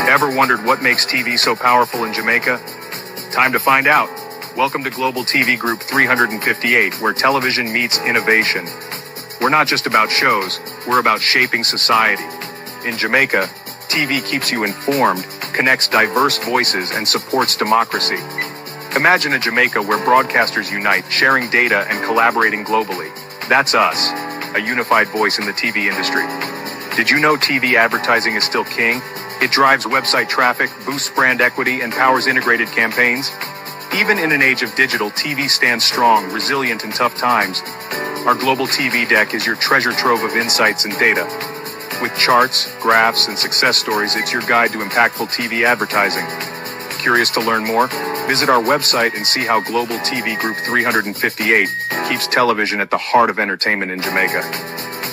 Ever wondered what makes TV so powerful in Jamaica? Time to find out. Welcome to Global TV Group 358, where television meets innovation. We're not just about shows, we're about shaping society. In Jamaica, TV keeps you informed, connects diverse voices, and supports democracy. Imagine a Jamaica where broadcasters unite, sharing data and collaborating globally. That's us, a unified voice in the TV industry. Did you know TV advertising is still king? It drives website traffic, boosts brand equity, and powers integrated campaigns. Even in an age of digital, TV stands strong, resilient in tough times. Our global TV deck is your treasure trove of insights and data. With charts, graphs, and success stories, it's your guide to impactful TV advertising. Curious to learn more? Visit our website and see how Global TV Group 358 keeps television at the heart of entertainment in Jamaica.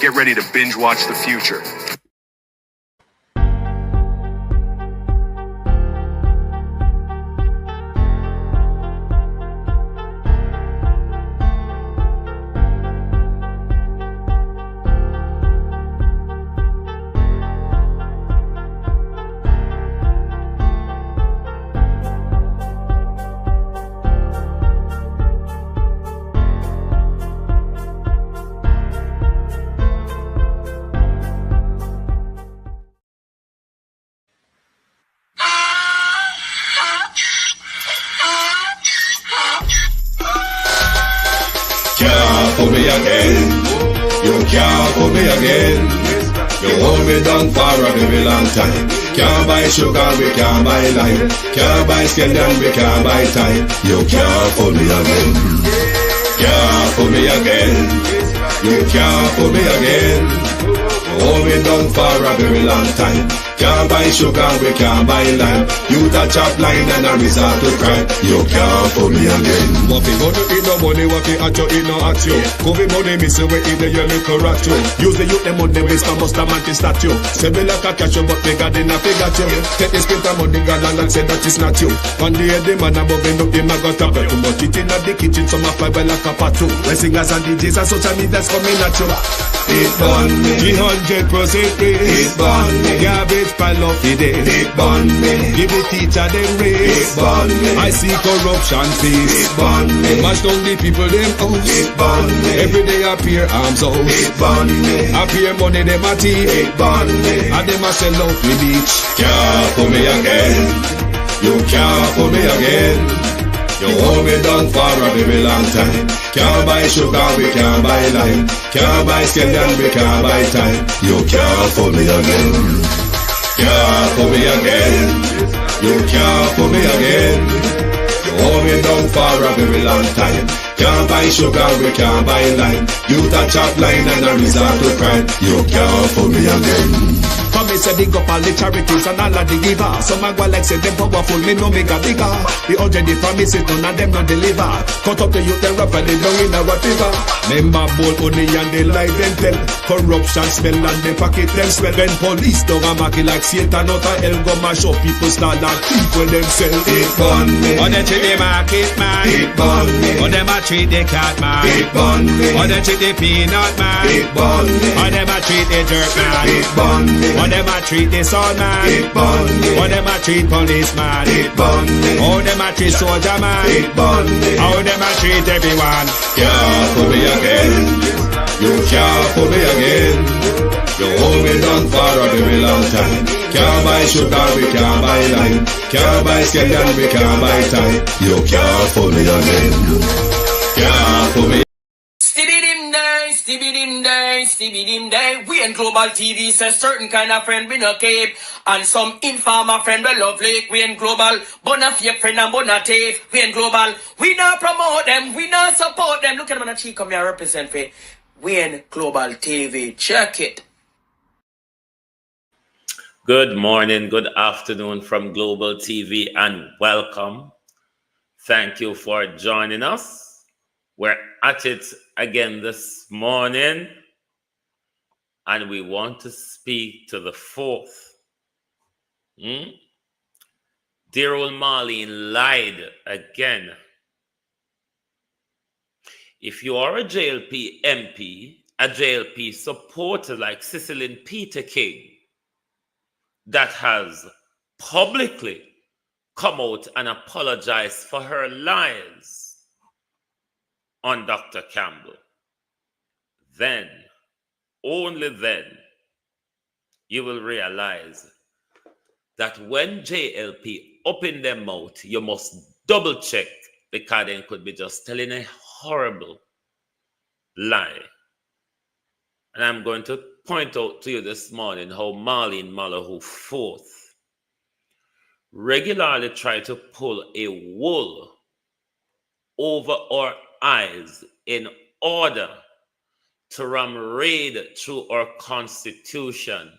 Get ready to binge watch the future. Put me again, you can't put me again. You hold me down for a very long time. Can't buy sugar, we can't buy lime. Can't buy scandal, we can't buy time. You can't put me again. Can't put me again. You can't put me again. You hold me down for a very long time. Can't buy sugar, we can't buy lime. You that chop line and a resort to crime. You can't put me again. What fi go to eat no money, what fi at you, eat no at you. Covid money, miss away in the year, make a rat you. Use the youth, them money, waste my must a man to statue. Say me like a catch you, but me got in a figure you. Take this print of money, God and say that is not you. One day the man above end up, him a got up. Too much it in the kitchen, some a fly by like a patu. The singers and DJs and social media's coming at you. It burn me, 300% raise. it burn me, Garbage pile up the day. it burn me, Give the teacher them it raise. burn me, I see corruption face. it burn me, Mash down the people them house. it burn me, Every day appear arms out. it burn me, Appear money them a thief. it burn me. And them a sell out the beach. Can't put me again. You can't put me again. You hold me down for a very long time. Can't buy sugar, we can't buy lime. Can't buy scandal, we can't buy time. You can't put me again. Can't put me again. You can't put me again. You hold me down for a very long time. Can't buy sugar, we can't buy lime. You that chop line and a resort to crime. You can't put me again. For me say dig up all the charities and all of the givers. Some a go like say them powerful, me know me got bigger. The 100 promises, none of them not deliver. Cut up the youth, they rap and they down in our river. Member bowl honey and they lie them tell. Corruption smell and they pocket them swell. When police dog a market like Satan out of hell, go mash up people start like thief when them sell. It burn me, On the treat the market man. it burn me, On them a treat the cat man. it burn me, On them treat the peanut man. it burn me, On them a treat the dirt man. it burn me, On them a treat the son man. it burn me, How them a treat policeman? it burn me, How them a treat soldier man? it burn me. How them a treat everyone? Can't put me again. You can't put me again. You hold me down for a very long time. Can't buy sugar, we can't buy lime. Can't buy scandal, we can't buy time. You can't put me again. Can't put me. Stevie dim day. We in Global TV says certain kind of friend we no cape. And some informer friend we love lake. We in Global, bona fake friend and bona tape. We in Global, we not promote them, we not support them. Look at them on a cheek, come here represent for. We in Global TV, check it. Good morning, good afternoon from Global TV and welcome. Thank you for joining us. We're at it again this morning and we want to speak to the fourth. Dear old Marlene lied again. If you are a JLP MP, a JLP supporter like Cicilline Peter King, that has publicly come out and apologize for her lies on Dr. Campbell, then, only then, you will realize that when JLP open their mouth, you must double check, because they could be just telling a horrible lie. And I'm going to point out to you this morning how Marlene Malahoo Fourth regularly try to pull a wool over our eyes in order to ram raid through our constitution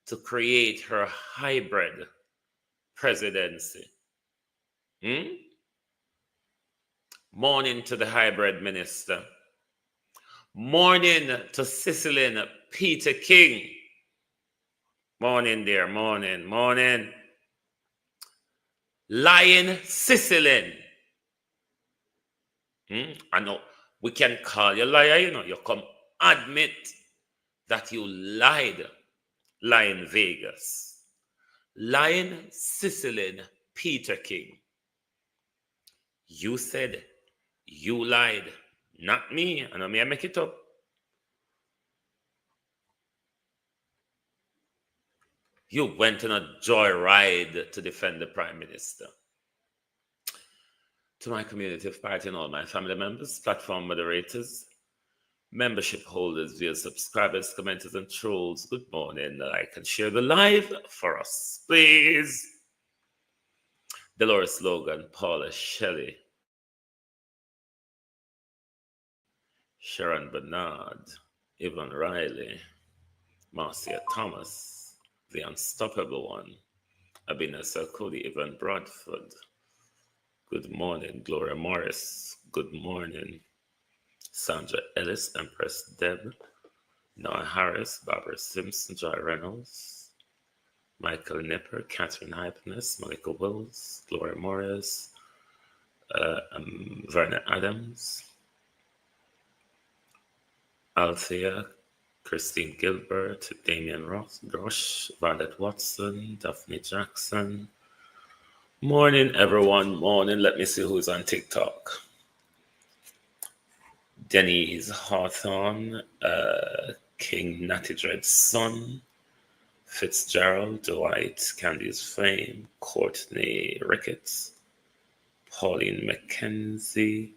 to create her hybrid presidency. Morning to the hybrid minister. Morning to Cicilline Peter King. Morning, dear. Morning. Lying Cicilline. I know we can call you liar, you come admit that you lied. Lying Vegas. Lying Cicilline Peter King. You said you lied. Not me. I know me, I make it up. You went on a joyride to defend the Prime Minister. To my community of party and all my family members, platform moderators, membership holders, viewers, subscribers, commenters, and trolls, good morning. Like and share the live for us, please. Dolores Logan, Paula Shelley, Sharon Bernard, Yvonne Riley, Marcia Thomas, the Unstoppable One, Abina Sarkodi, Yvonne Bradford. Good morning, Gloria Morris. Good morning, Sandra Ellis, Empress Deb, Noah Harris, Barbara Simpson, Joy Reynolds, Michael Nipper, Catherine Hypeness, Malika Wills, Gloria Morris, Verna Adams, Althea, Christine Gilbert, Damian Grosh, Violet Watson, Daphne Jackson. Morning, everyone. Morning. Let me see who's on TikTok. Denise Hawthorne, King Natty Dread's son, Fitzgerald, Dwight, Candy's Fame, Courtney Ricketts, Pauline McKenzie,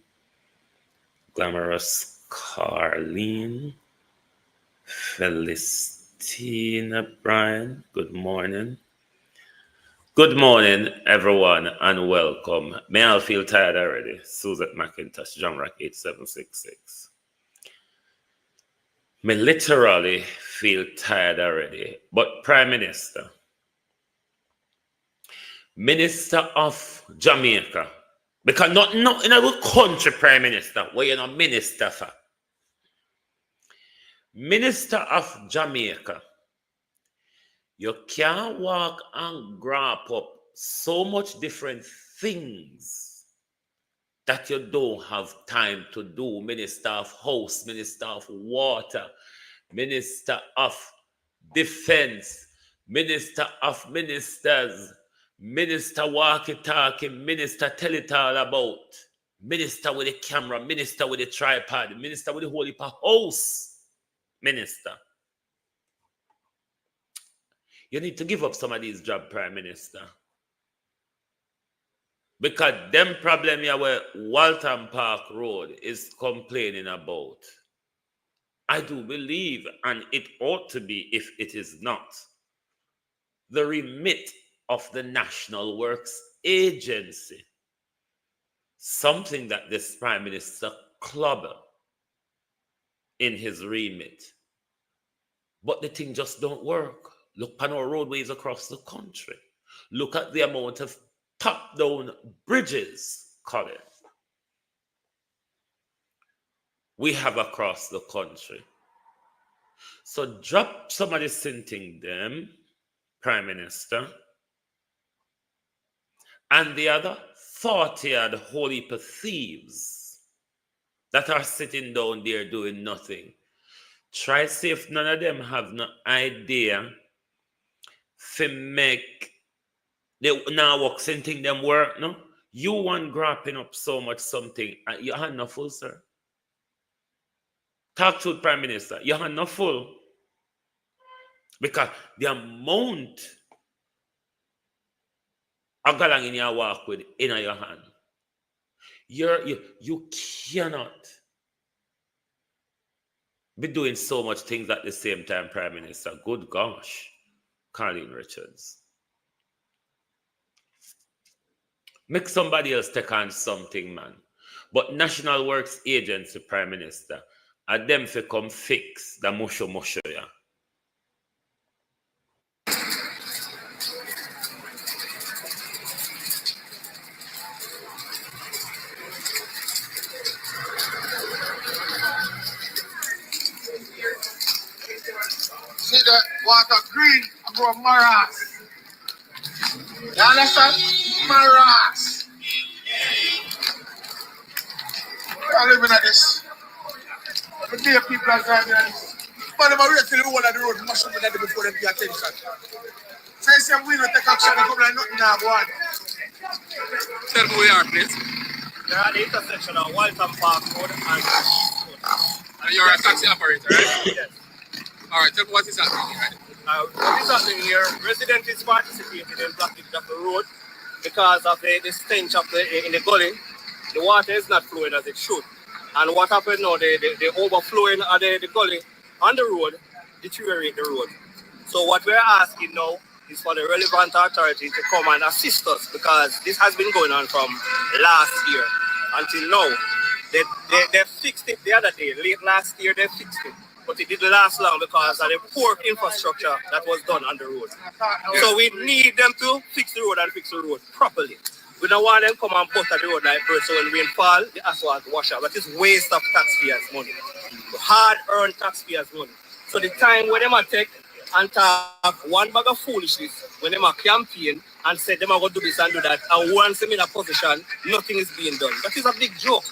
Glamorous Carlene, Felistina Bryan. Good morning. Good morning, everyone, and welcome. May I feel tired already? Suzette McIntosh, John Rock 8766. Me literally feel tired already. But Prime Minister, Minister of Jamaica, because not in our country, Prime Minister, where you're not minister for. Minister of Jamaica, you can't walk and grab up so much different things that you don't have time to do. Minister of House, Minister of Water, Minister of Defense, Minister of Ministers, Minister walkie-talkie, Minister tell it all about, Minister with the camera, Minister with the tripod, Minister with the whole heap of house, Minister. You need to give up some of these jobs, Prime Minister. Because them problem here where Walton Park Road is complaining about, I do believe, and it ought to be if it is not, the remit of the National Works Agency. Something that this Prime Minister clubber in his remit. But the thing just don't work. Look at our roadways across the country. Look at the amount of top-down bridges, Colin, we have across the country. So drop some of the sinting them, Prime Minister, and the other 40-odd whole heap of thieves that are sitting down there doing nothing. Try see if none of them have no idea to make They now work same thing them work, no? You want grapping up so much something, and your hand not full, sir. Talk to the Prime Minister. Your hand not full. Because the amount of galang in your walk with in your hand, you cannot be doing so much things at the same time, Prime Minister. Good gosh, Colin Richards. Make somebody else take on something, man. But National Works Agency, Prime Minister, and them fi come fix the musho yeah. See the water green, I go maras. You understand? Maras. I'm living at this. The day people are driving at this. But they wait till the whole of the road must have been before they pay attention. So you say we don't take action, we come like nothing now, go on. Tell me where you are, please. You're at the intersection of Waltham Park Road and East Road. And you're a taxi operator, right? Yes. All right, tell me what is happening here. What is happening here? Residents is participating in blockage of the road because of the stench of in the gully. The water is not flowing as it should. And what happened now, the overflowing of the gully on the road deteriorate the road. So what we're asking now is for the relevant authority to come and assist us, because this has been going on from last year until now. They fixed it the other day, late last year they fixed it. But it didn't last long because of the poor infrastructure that was done on the road. So we need them to fix the road and fix the road properly. We don't want them come and butter the road like birds, so when rain fall, the asphalt wash out. That is waste of taxpayers' money. Hard-earned taxpayers' money. So the time when them take and talk one bag of foolishness, when them campaign and say them are going to do this and do that, and once them in a position, nothing is being done. That is a big joke.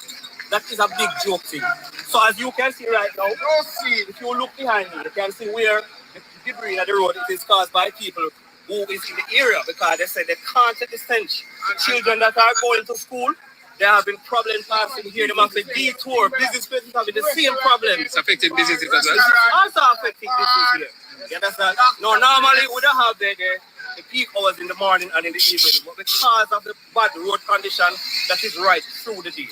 That is a big joke thing. So as you can see right now, if you look behind me, you can see where the debris on the road is caused by people who is in the area, because they say they can't take the stench. Children that are going to school, they have been problem passing here. They have to detour. Business places having the same problem. It's affecting businesses as well. It's also affecting business here. You understand? No, normally we don't have the peak hours in the morning and in the evening, but because of the bad road condition, that is right through the day.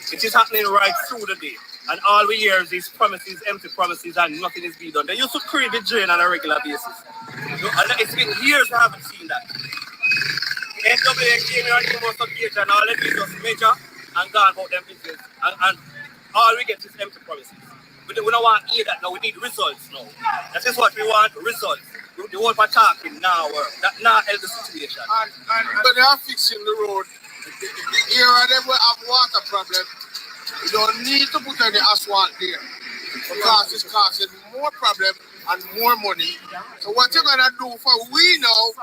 It is happening right through the day. And all we hear is these promises, empty promises, and nothing is being done. They used to create the drain on a regular basis. And it's been years I haven't seen that. The NWA came here on the most occasion, and all they did was measure and gone about them business. And all we get is empty promises. We don't want to hear that now. We need results now. That is what we want, results. The whole for talking now work. That now help the situation. And but they are fixing the road. The area them will have water problem. You don't need to put any asphalt there, because it's causing more problem and more money. So what you're gonna do for we now,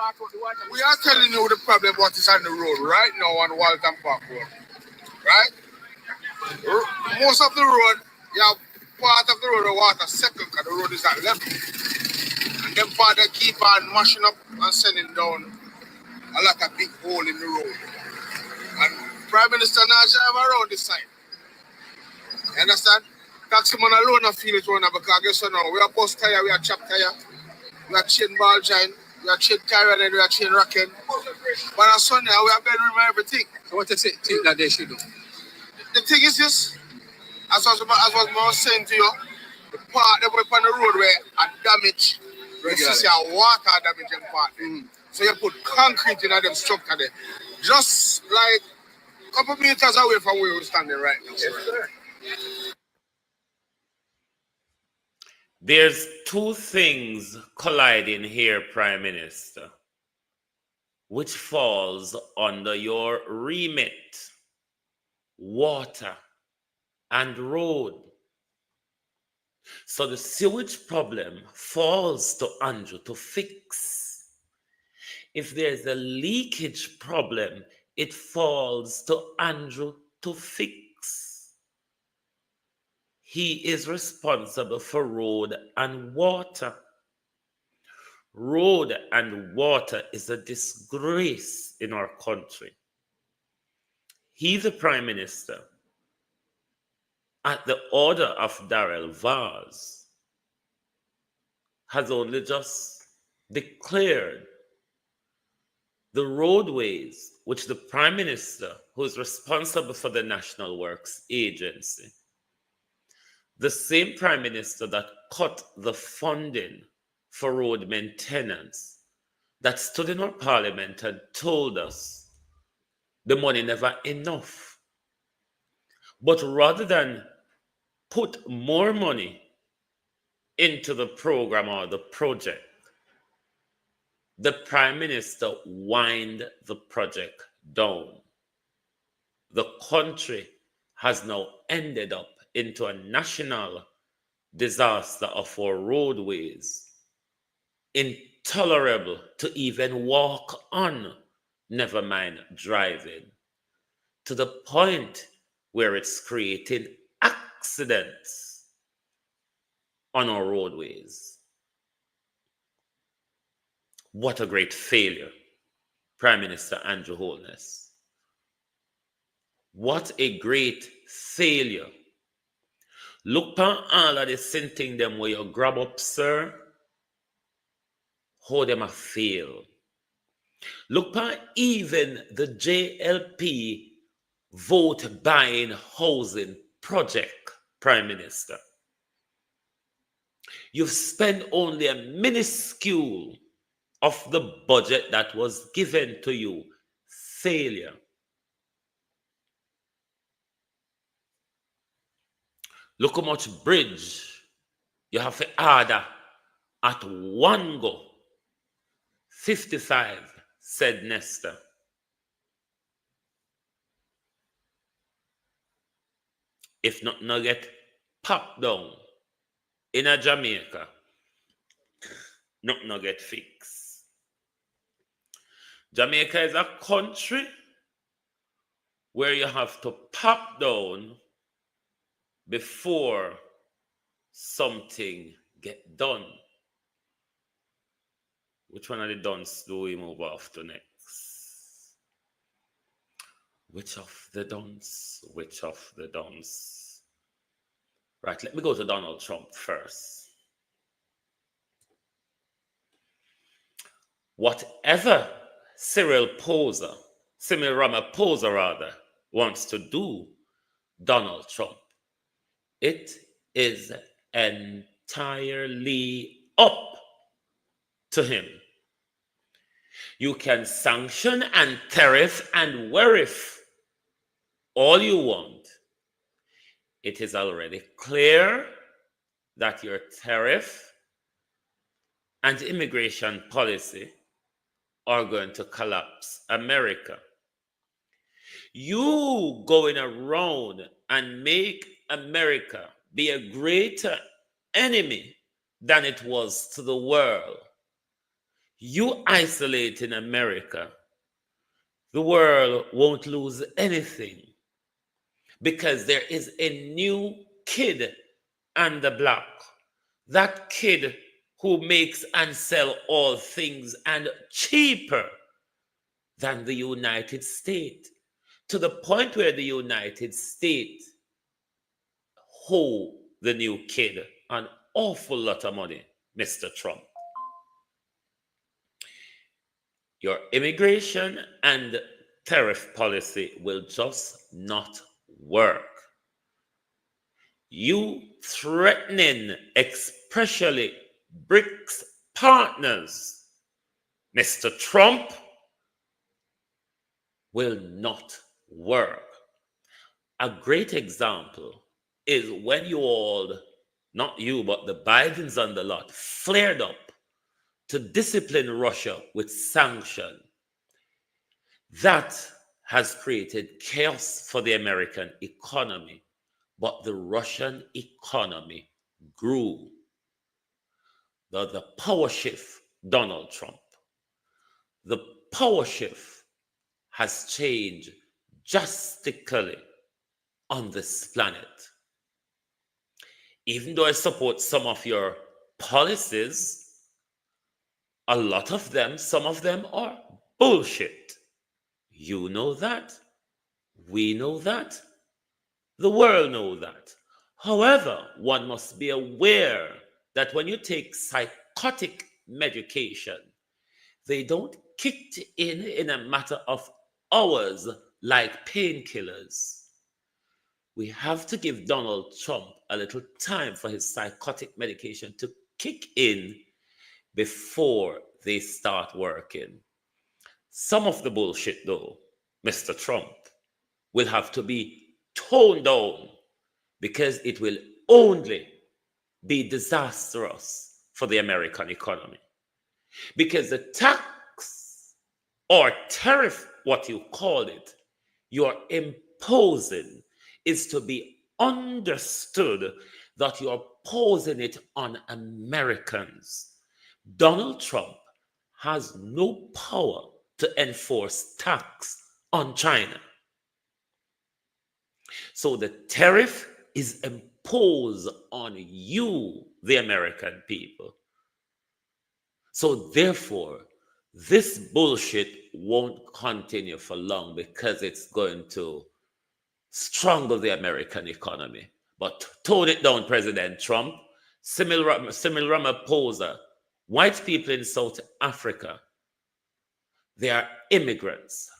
we are telling you the problem what is on the road right now on Waltham Park Road. Right? Most of the road, you have part of the road the water second because the road is at level. And then part they keep on mashing up and sending down a lot of big hole in the road. And Prime Minister now drive around this side. You understand? Taxi man alone not feel it one because guess what now? We are bus tire, we are chop tire, we are chain ball joint, we are chain tire, and then we are chain rocking. But on Sunday we are bedroom and everything. So what you think that they should do? The thing is this, as I was saying to you, the part that we're on the road where are damaged, you see a water damage in part. So you put concrete in them structure there. Just like a couple meters away from where we're standing right now. Yes, sir. There's two things colliding here, Prime Minister, which falls under your remit: water and road. So the sewage problem falls to Andrew to fix. If there's a leakage problem, it falls to Andrew to fix. He is responsible for road and water. road and water is a disgrace in our country. He, the Prime Minister, at the order of Darrell Vaz, has only just declared the roadways which the Prime Minister, who is responsible for the National Works Agency, the same Prime Minister that cut the funding for road maintenance, that stood in our parliament and told us the money never enough. But rather than put more money into the program or the project, the Prime Minister wind the project down. The country has now ended up into a national disaster of our roadways, intolerable to even walk on, never mind driving, to the point where it's creating accidents on our roadways. What a great failure, Prime Minister Andrew Holness. What a great failure. Look upon all of the sin thing them where you grab up, sir, how them a fail. Look upon even the JLP vote buying housing project, Prime Minister. You've spent only a minuscule of the budget that was given to you. Failure. Look how much bridge you have to order at one go. 55, said Nestor. If not get popped down in a Jamaica, not get fixed. Jamaica is a country where you have to pop down before something get done. Which one of the duns do we move off to next? Which of the duns? Which of the duns? Right, let me go to Donald Trump first. Whatever Cyril Ramaphosa rather, wants to do, Donald Trump, it is entirely up to him. You can sanction and tariff and werif all you want. It is already clear that your tariff and immigration policy are going to collapse America. You going around and make America be a greater enemy than it was to the world. You isolating America, the world won't lose anything because there is a new kid on the block. That kid who makes and sell all things and cheaper than the United States, to the point where the United States owe the new kid an awful lot of money, Mr. Trump. Your immigration and tariff policy will just not work. You threatening, especially BRICS partners, Mr. Trump, will not work. A great example is when you all, not you, but the Bidens on the lot, flared up to discipline Russia with sanction. That has created chaos for the American economy, but the Russian economy grew. The power shift, Donald Trump, the power shift has changed drastically on this planet. Even though I support some of your policies, A lot of them, some of them are bullshit. You know that. We know that. The world knows that. However, one must be aware that when you take psychotic medication, they don't kick in a matter of hours like painkillers. We have to give Donald Trump a little time for his psychotic medication to kick in before they start working. Some of the bullshit, though, Mr. Trump, will have to be toned down because it will only be disastrous for the American economy. Because the tax or tariff, what you call it, you're imposing is to be understood that you're posing it on Americans. Donald Trump has no power to enforce tax on China. So the tariff is imposed on you, the American people. So therefore, this bullshit won't continue for long because it's going to strangle the American economy. But tone it down, President Trump. Cyril Ramaphosa, white people in South Africa, they are immigrants.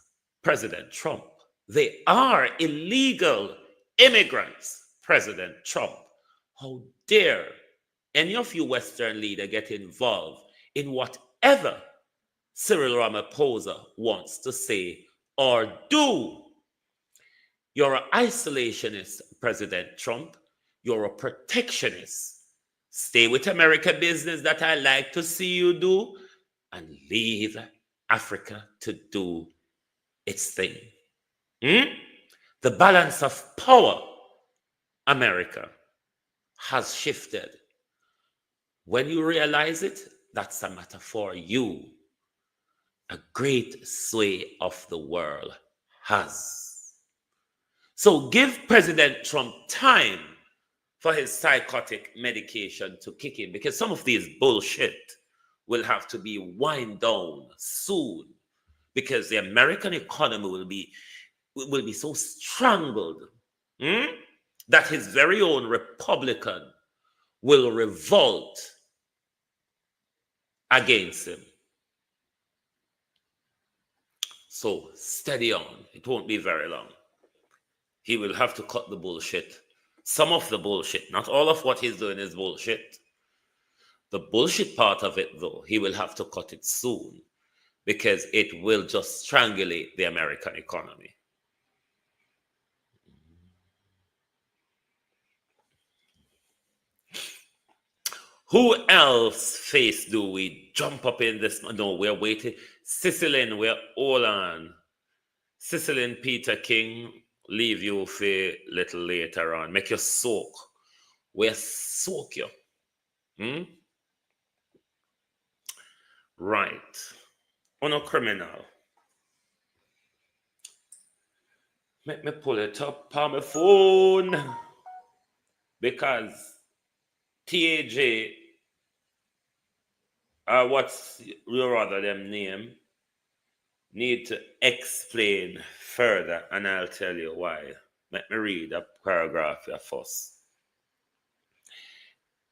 President Trump, they are illegal immigrants. President Trump, how dare any of you Western leaders get involved in whatever Cyril Ramaphosa wants to say or do? You're an isolationist, President Trump. You're a protectionist. Stay with America business that I like to see you do and leave Africa to do its thing. The balance of power, America, has shifted. When you realize it, that's a matter for you. A great sway of the world has. So give President Trump time for his psychotic medication to kick in, because some of these bullshit will have to be wind down soon, because the American economy will be so strangled that his very own Republican will revolt against him. So steady on. It won't be very long. He will have to cut the bullshit. Some of the bullshit. Not all of what he's doing is bullshit. The bullshit part of it, though, he will have to cut it soon, because it will just strangulate the American economy. Who else face do we jump up in this? No, we're waiting. Cicilline, we're all on. Cicilline Peter King, leave you for a little later on. Make you soak. We'll soak you. Right. On a criminal. Let me pull it up on my phone. Because TAJ, what's your other them name, need to explain further, and I'll tell you why. Let me read a paragraph here first.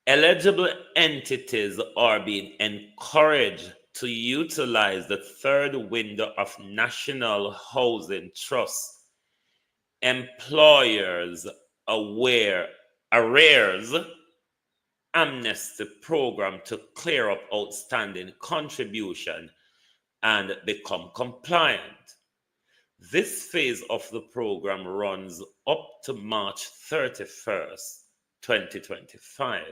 Eligible entities are being encouraged to utilize the third window of National Housing Trust Employers Arrears Amnesty Program to clear up outstanding contribution and become compliant. This phase of the program runs up to March 31st, 2025,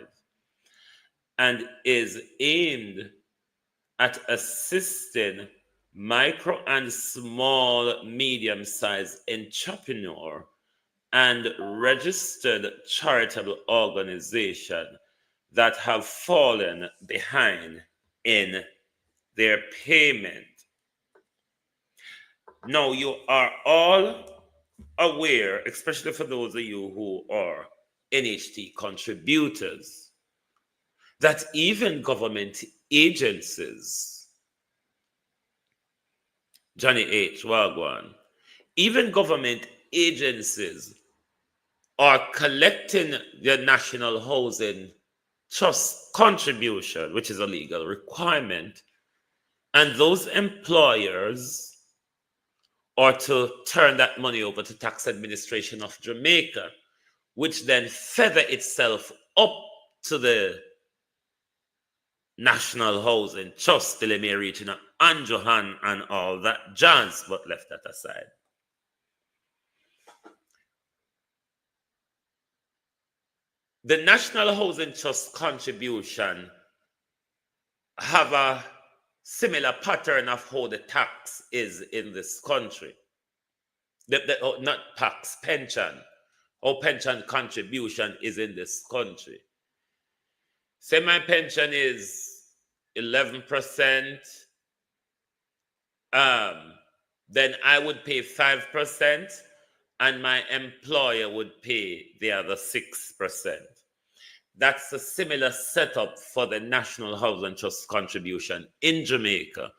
and is aimed at assisting micro and small medium-sized entrepreneur and registered charitable organization that have fallen behind in their payment. Now, you are all aware, especially for those of you who are NHT contributors, that even government agencies. Johnny H. Wagwan. Even government agencies are collecting the National Housing Trust contribution, which is a legal requirement, and those employers are to turn that money over to Tax Administration of Jamaica, which then feather itself up to the National Housing Trust till it may reach Anjohan and all that jazz, but left that aside. The National Housing Trust contribution have a similar pattern of how the tax is in this country. Not tax, pension. How pension contribution is in this country. Say my pension is 11%, then I would pay 5%, and my employer would pay the other 6%. That's a similar setup for the National Housing Trust contribution in Jamaica,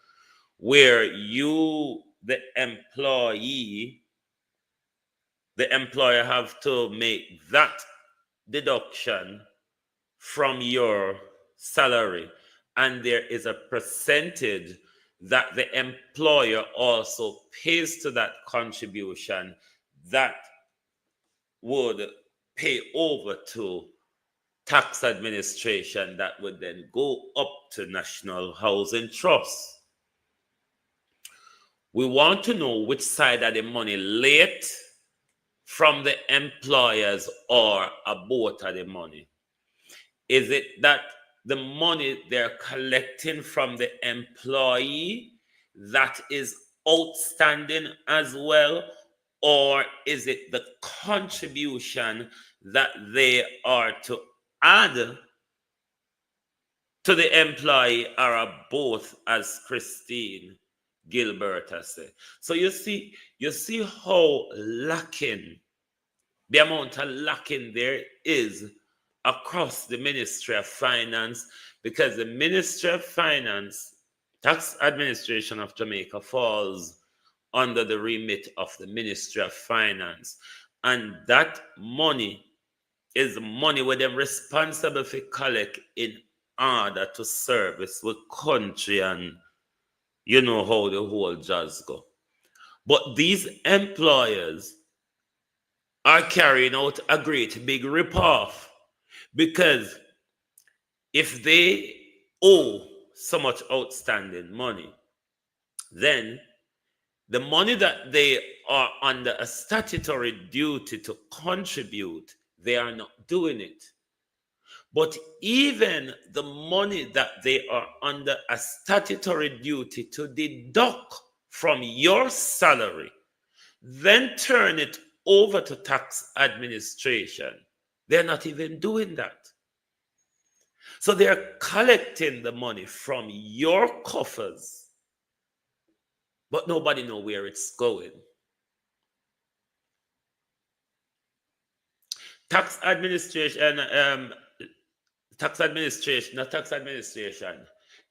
where you, the employer have to make that deduction from your salary, and there is a percentage that the employer also pays to that contribution that would pay over to Tax Administration that would then go up to National Housing Trust. We want to know which side of the money late from the employers or a both of the money. Is it that the money they're collecting from the employee that is outstanding as well, or is it the contribution that they are to add to the employee, or both, as Christine Gilbert has said? So you see how lacking, the amount of lacking there is across the Ministry of Finance, because the Ministry of Finance, Tax Administration of Jamaica, falls under the remit of the Ministry of Finance. And that money is money where they're responsible for collect in order to service with country, and you know how the whole jazz go. But these employers are carrying out a great big rip-off, because if they owe so much outstanding money, then the money that they are under a statutory duty to contribute, they are not doing it. But even the money that they are under a statutory duty to deduct from your salary, then turn it over to Tax Administration, they're not even doing that. So they're collecting the money from your coffers, but nobody knows where it's going. Tax Administration,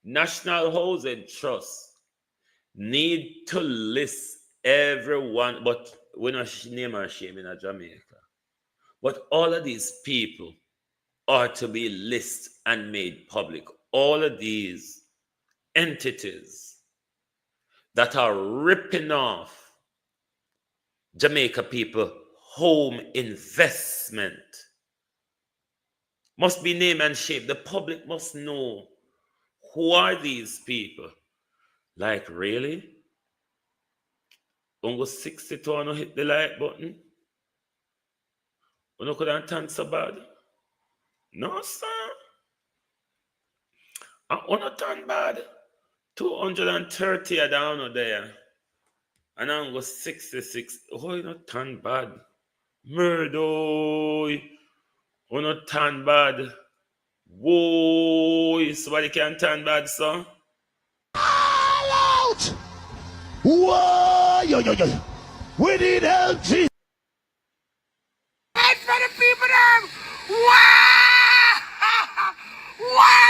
National Housing Trust need to list everyone, but we're not name or shame in Jamaica. But all of these people are to be listed and made public. All of these entities that are ripping off Jamaica people home investment must be named and shaped. The public must know who are these people. Like, really? Ongo 62 and hit the like button? You couldn't turn so bad? No, sir. I want to turn bad. 230 are down there. And I'm go 66. Oh, you not turn bad. Murder. You not turn bad. Whoa, somebody can turn bad, sir. All out! Whoa, yo. We need help, Jesus. Fight for the people, them! Wah! Wah!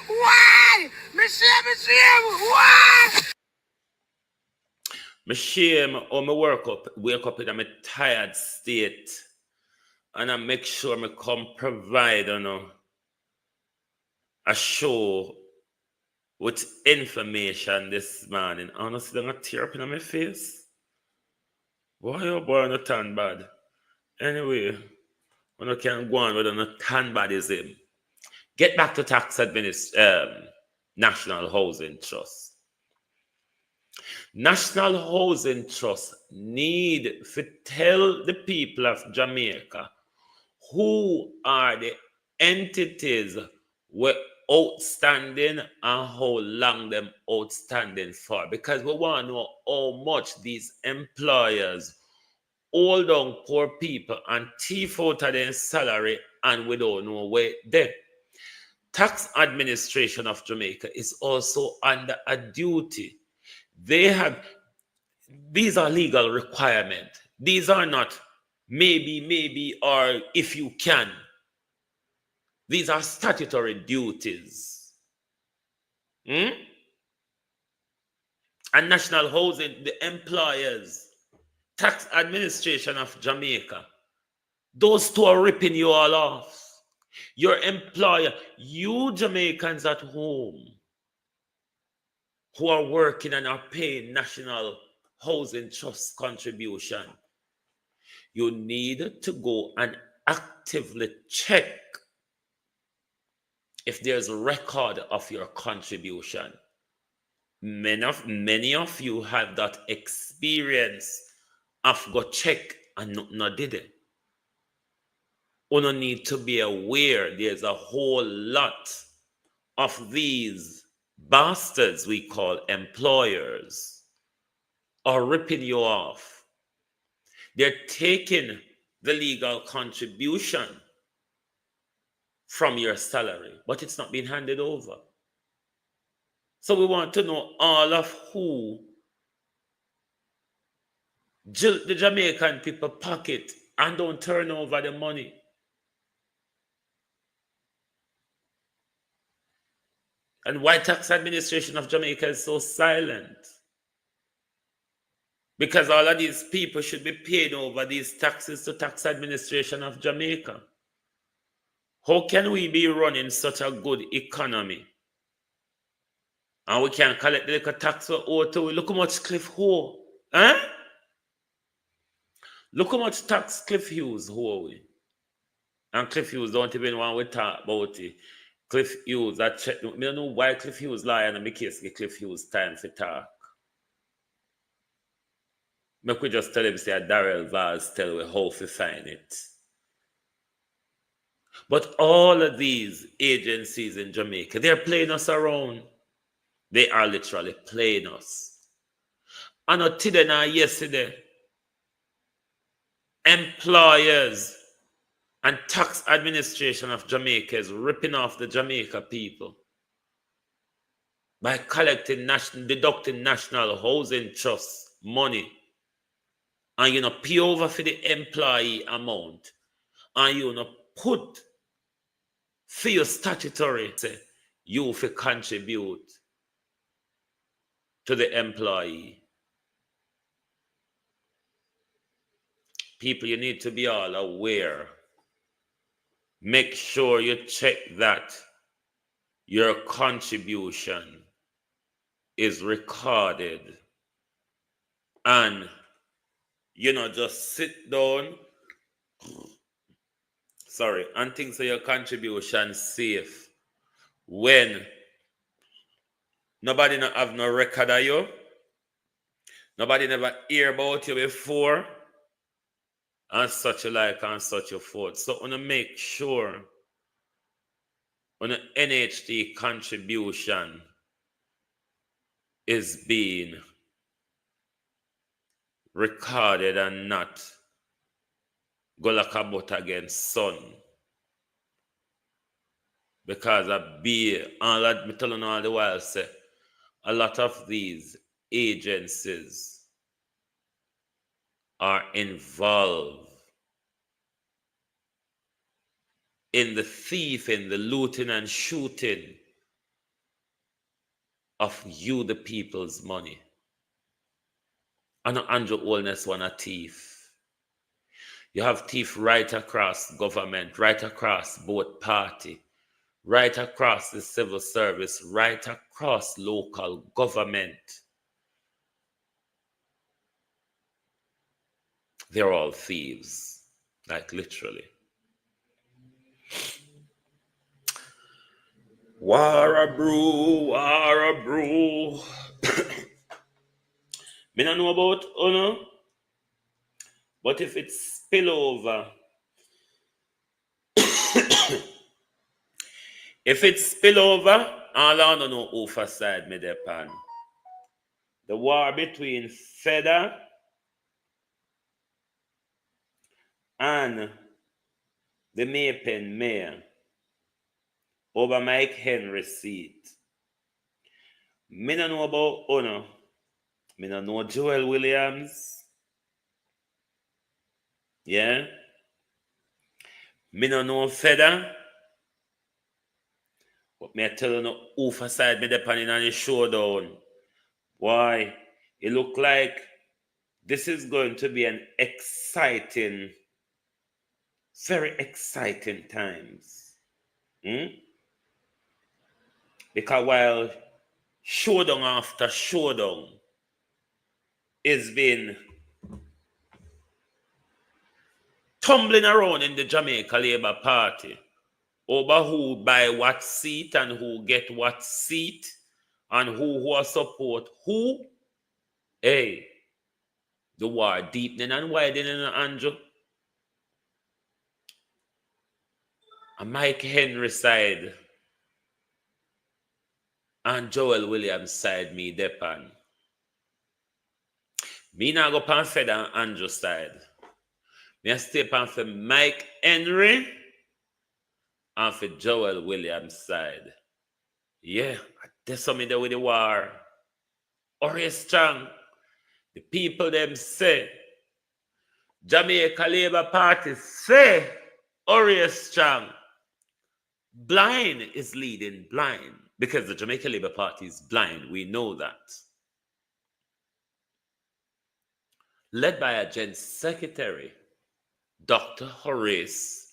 Why? Me shame, why? Me shame or me wake up in a tired state. And I make sure me come provide, a show with information this morning. Honestly, I'm not tear up in my face. Why you born a tan bad? Anyway, when I can go on with a tan badism. Get back to National Housing Trust. National Housing Trust need to tell the people of Jamaica who are the entities were outstanding and how long them outstanding for, because we want to know how much these employers hold on poor people and thief out of their salary, and we don't know where they. Tax Administration of Jamaica is also under a duty. These are legal requirements. These are not maybe, or if you can. These are statutory duties. And National Housing, the employers, Tax Administration of Jamaica, those two are ripping you all off. Your employer, you Jamaicans at home who are working and are paying National Housing Trust contribution, you need to go and actively check if there's a record of your contribution. Many of you have that experience of go check and not did it. You need to be aware there's a whole lot of these bastards we call employers are ripping you off. They're taking the legal contribution from your salary, but it's not being handed over. So we want to know all of who the Jamaican people pocket and don't turn over the money. And why Tax Administration of Jamaica is so silent? Because all of these people should be paying over these taxes to Tax Administration of Jamaica. How can we be running such a good economy and we can't collect the little tax for owe to? Look how much Cliff owe. Look how much tax Cliff Hughes owe. And Cliff Hughes don't even want to talk about it. Cliff Hughes, I don't know why Cliff Hughes lie and make case give Cliff Hughes time for talk. Make we just tell him say Darrell Vaz tell we how to find it. But all of these agencies in Jamaica, they're playing us around. They are literally playing us. And not today nor yesterday, employers and Tax Administration of Jamaica is ripping off the Jamaica people by deducting National Housing Trust money, and pay over for the employee amount, and put for your statutory say you for contribute to the employee. People, you need to be all aware. Make sure you check that your contribution is recorded. And, just sit down, and think so your contribution safe when nobody not have no record of you, nobody never hear about you before, and such like and such a forth. So I want to make sure when an NHT contribution is being recorded and not go like a butt against sun. Because I'm telling you all the while, say, a lot of these agencies are involved in the thieving, the looting and shooting of you, the people's money. And Andrew Holness one a thief. You have thief right across government, right across both party, right across the civil service, right across local government. They're all thieves, like literally. War a brew, war a brew. Me don't know about Uno, but if it's spill over, if it's spill over, all I don't know who for side me depend. The war between Feder and the Maypen mayor over Mike Henry's seat. Me don't know about Uno. Me don't know Joel Williams. Yeah. Me don't know Feder. But me tell you no who for side me depending on the showdown. Why? It look like this is going to be an exciting, very exciting times. Because while showdown after showdown is been tumbling around in the Jamaica Labour Party over who buy what seat and who get what seat and who support who. Hey, the war deepening and widening, Andrew. And Mike Henry side and Joel Williams side me depend. Me now go pan Fed and Andrew side. Me stay pan for Mike Henry and for Joel Williams side. Yeah, that's something there with the war. Or strong. The people them say. Jamaica Labour Party say. Or strong. Blind is leading blind. Because the Jamaica Labour Party is blind. We know that. Led by a Gen Secretary, Dr. Horace,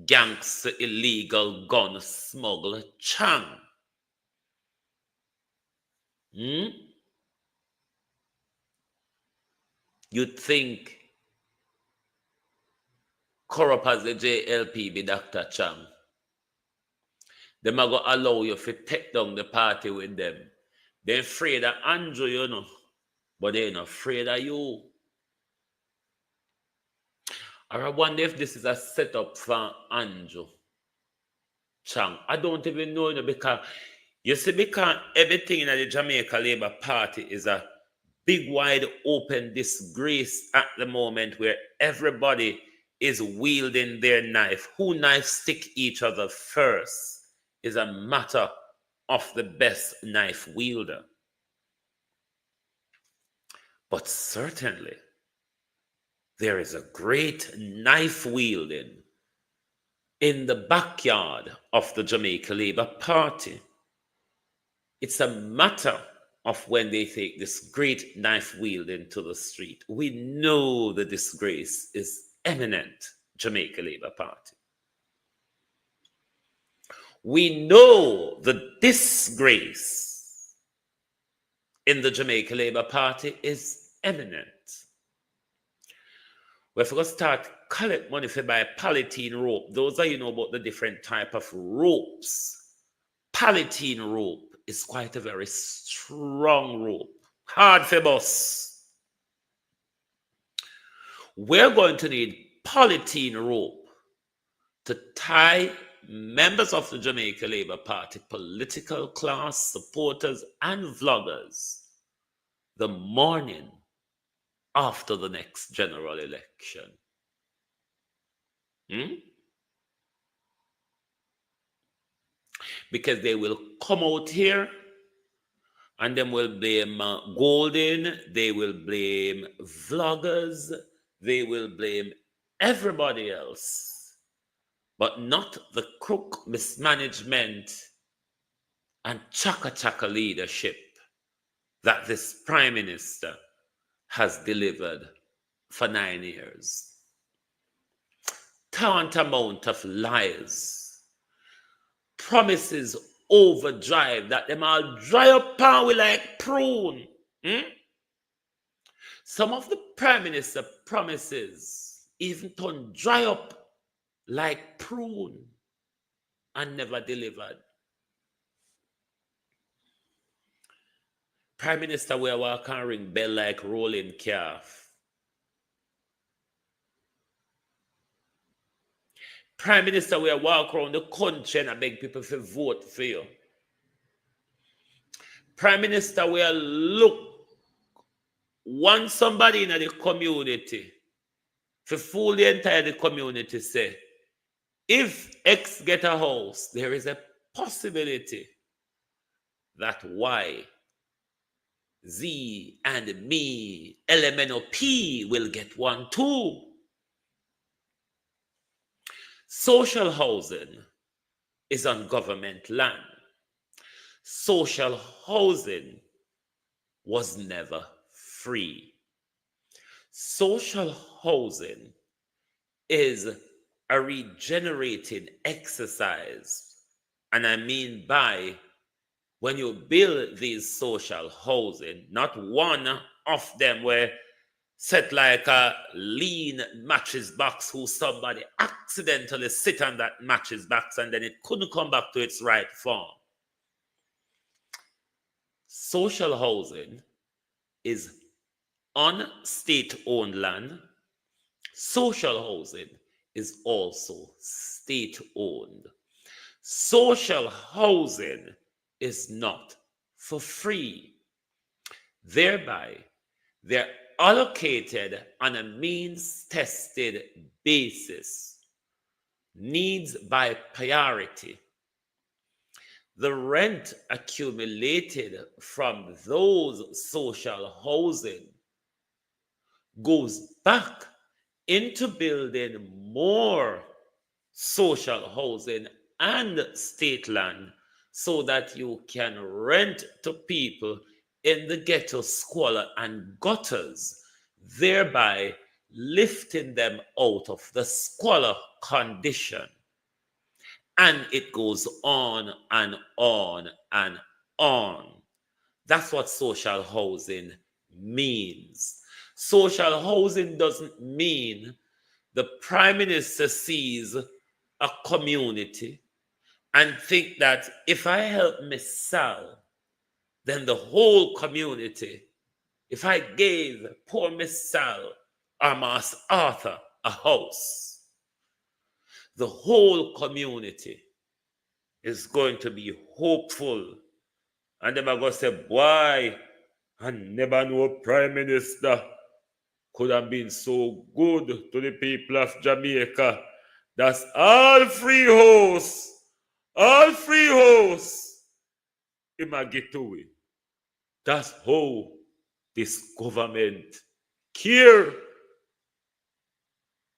gangster illegal gun smuggler Chang. You'd think corrupt as the JLP be Dr. Chang. Them are going to allow you to take down the party with them. They're afraid of Andrew, you know, but they're not afraid of you. Or I wonder if this is a setup for Andrew Chang. I don't even know, you know, because you see, because everything in the Jamaica Labour Party is a big, wide open disgrace at the moment where everybody is wielding their knife. Who knife stick each other first is a matter of the best knife wielder. But certainly, there is a great knife wielding in the backyard of the Jamaica Labour Party. It's a matter of when they take this great knife wielding to the street. We know the disgrace is imminent, Jamaica Labour Party. We know the disgrace in the Jamaica Labour Party is imminent. We're going to start collect money for buy polythene rope. Those of you know about the different type of ropes. Polythene rope is quite a very strong rope. Hard for bus. We're going to need polythene rope to tie members of the Jamaica Labour Party, political class, supporters, and vloggers the morning after the next general election. Because they will come out here and then will blame Golden, they will blame vloggers, they will blame everybody else, but not the crook mismanagement and chaka-chaka leadership that this Prime Minister has delivered for 9 years. Tantamount of lies, promises overdrive that them all dry up power like prune. Some of the Prime Minister promises even turn dry up like prune and never delivered. Prime Minister will walk and ring bell like rolling calf. Prime Minister will walk around the country and beg people to vote for you. Prime Minister will look want somebody in the community to fool the entire community, say, if X get a house, there is a possibility that Y, Z, and me, LMNOP will get one too. Social housing is on government land. Social housing was never free. Social housing is a regenerating exercise. And I mean by when you build these social housing, not one of them were set like a lean mattress box who somebody accidentally sit on that mattress box and then it couldn't come back to its right form. Social housing is on state-owned land. Social housing is also state-owned. Social housing is not for free. Thereby, they're allocated on a means-tested basis, needs by priority. The rent accumulated from those social housing goes back into building more social housing and state land so that you can rent to people in the ghetto, squalor, and gutters, thereby lifting them out of the squalor condition. And it goes on and on and on. That's what social housing means. Social housing doesn't mean the Prime Minister sees a community and think that if I help Miss Sal, then the whole community, if I gave poor Miss Sal or Master Arthur a house, the whole community is going to be hopeful. And them are going to say, boy, I never know Prime Minister could have been so good to the people of Jamaica. That's all free house. All free house. It might get away. That's how this government care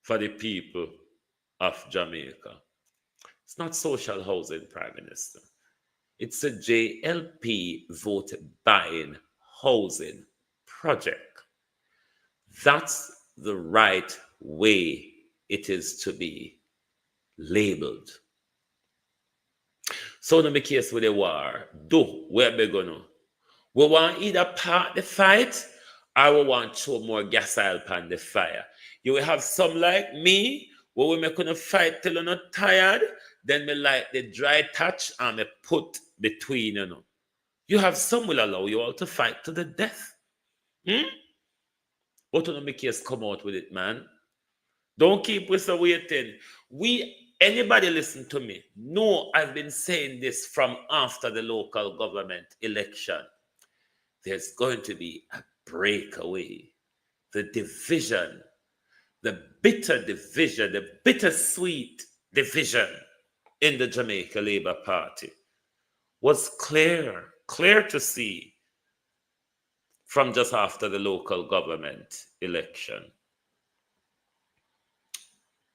for the people of Jamaica. It's not social housing, Prime Minister. It's a JLP vote buying housing project. That's the right way it is to be labeled. So in the case with the war, where we gonna? We want either part the fight or we want to throw more gas oil upon the fire. You will have some like me, where we make gonna fight till you're not tired, then me like the dry touch and me put between, you know. You have some will allow you all to fight to the death. But don't make us come out with it, man. Don't keep us waiting. Anybody listen to me? No, I've been saying this from after the local government election. There's going to be a breakaway. The division, the bitter division, the bittersweet division in the Jamaica Labour Party was clear to see from just after the local government election.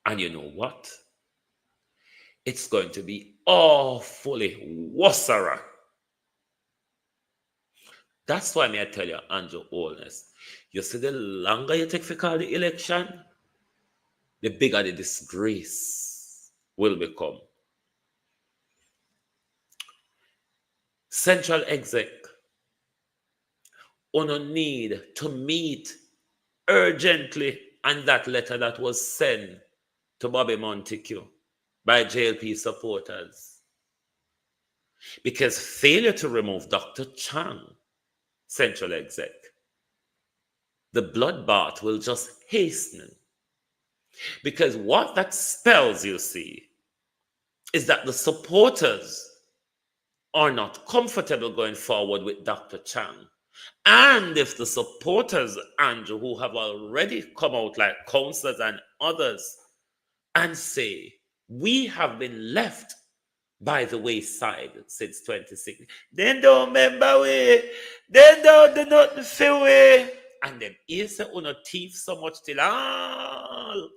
And you know what? It's going to be awfully wassera. That's why I tell you, Andrew Holness, you see, the longer you take to call the election, the bigger the disgrace will become. Central Exec, on need to meet urgently on that letter that was sent to Bobby Montague by JLP supporters. Because failure to remove Dr. Chang, Central Exec, the bloodbath will just hasten. Because what that spells, you see, is that the supporters are not comfortable going forward with Dr. Chang. And if the supporters, Andrew, who have already come out like councillors and others and say, we have been left by the wayside since 2016, then don't remember we, then don't do nothing for we. And them is say, no thief so much till all.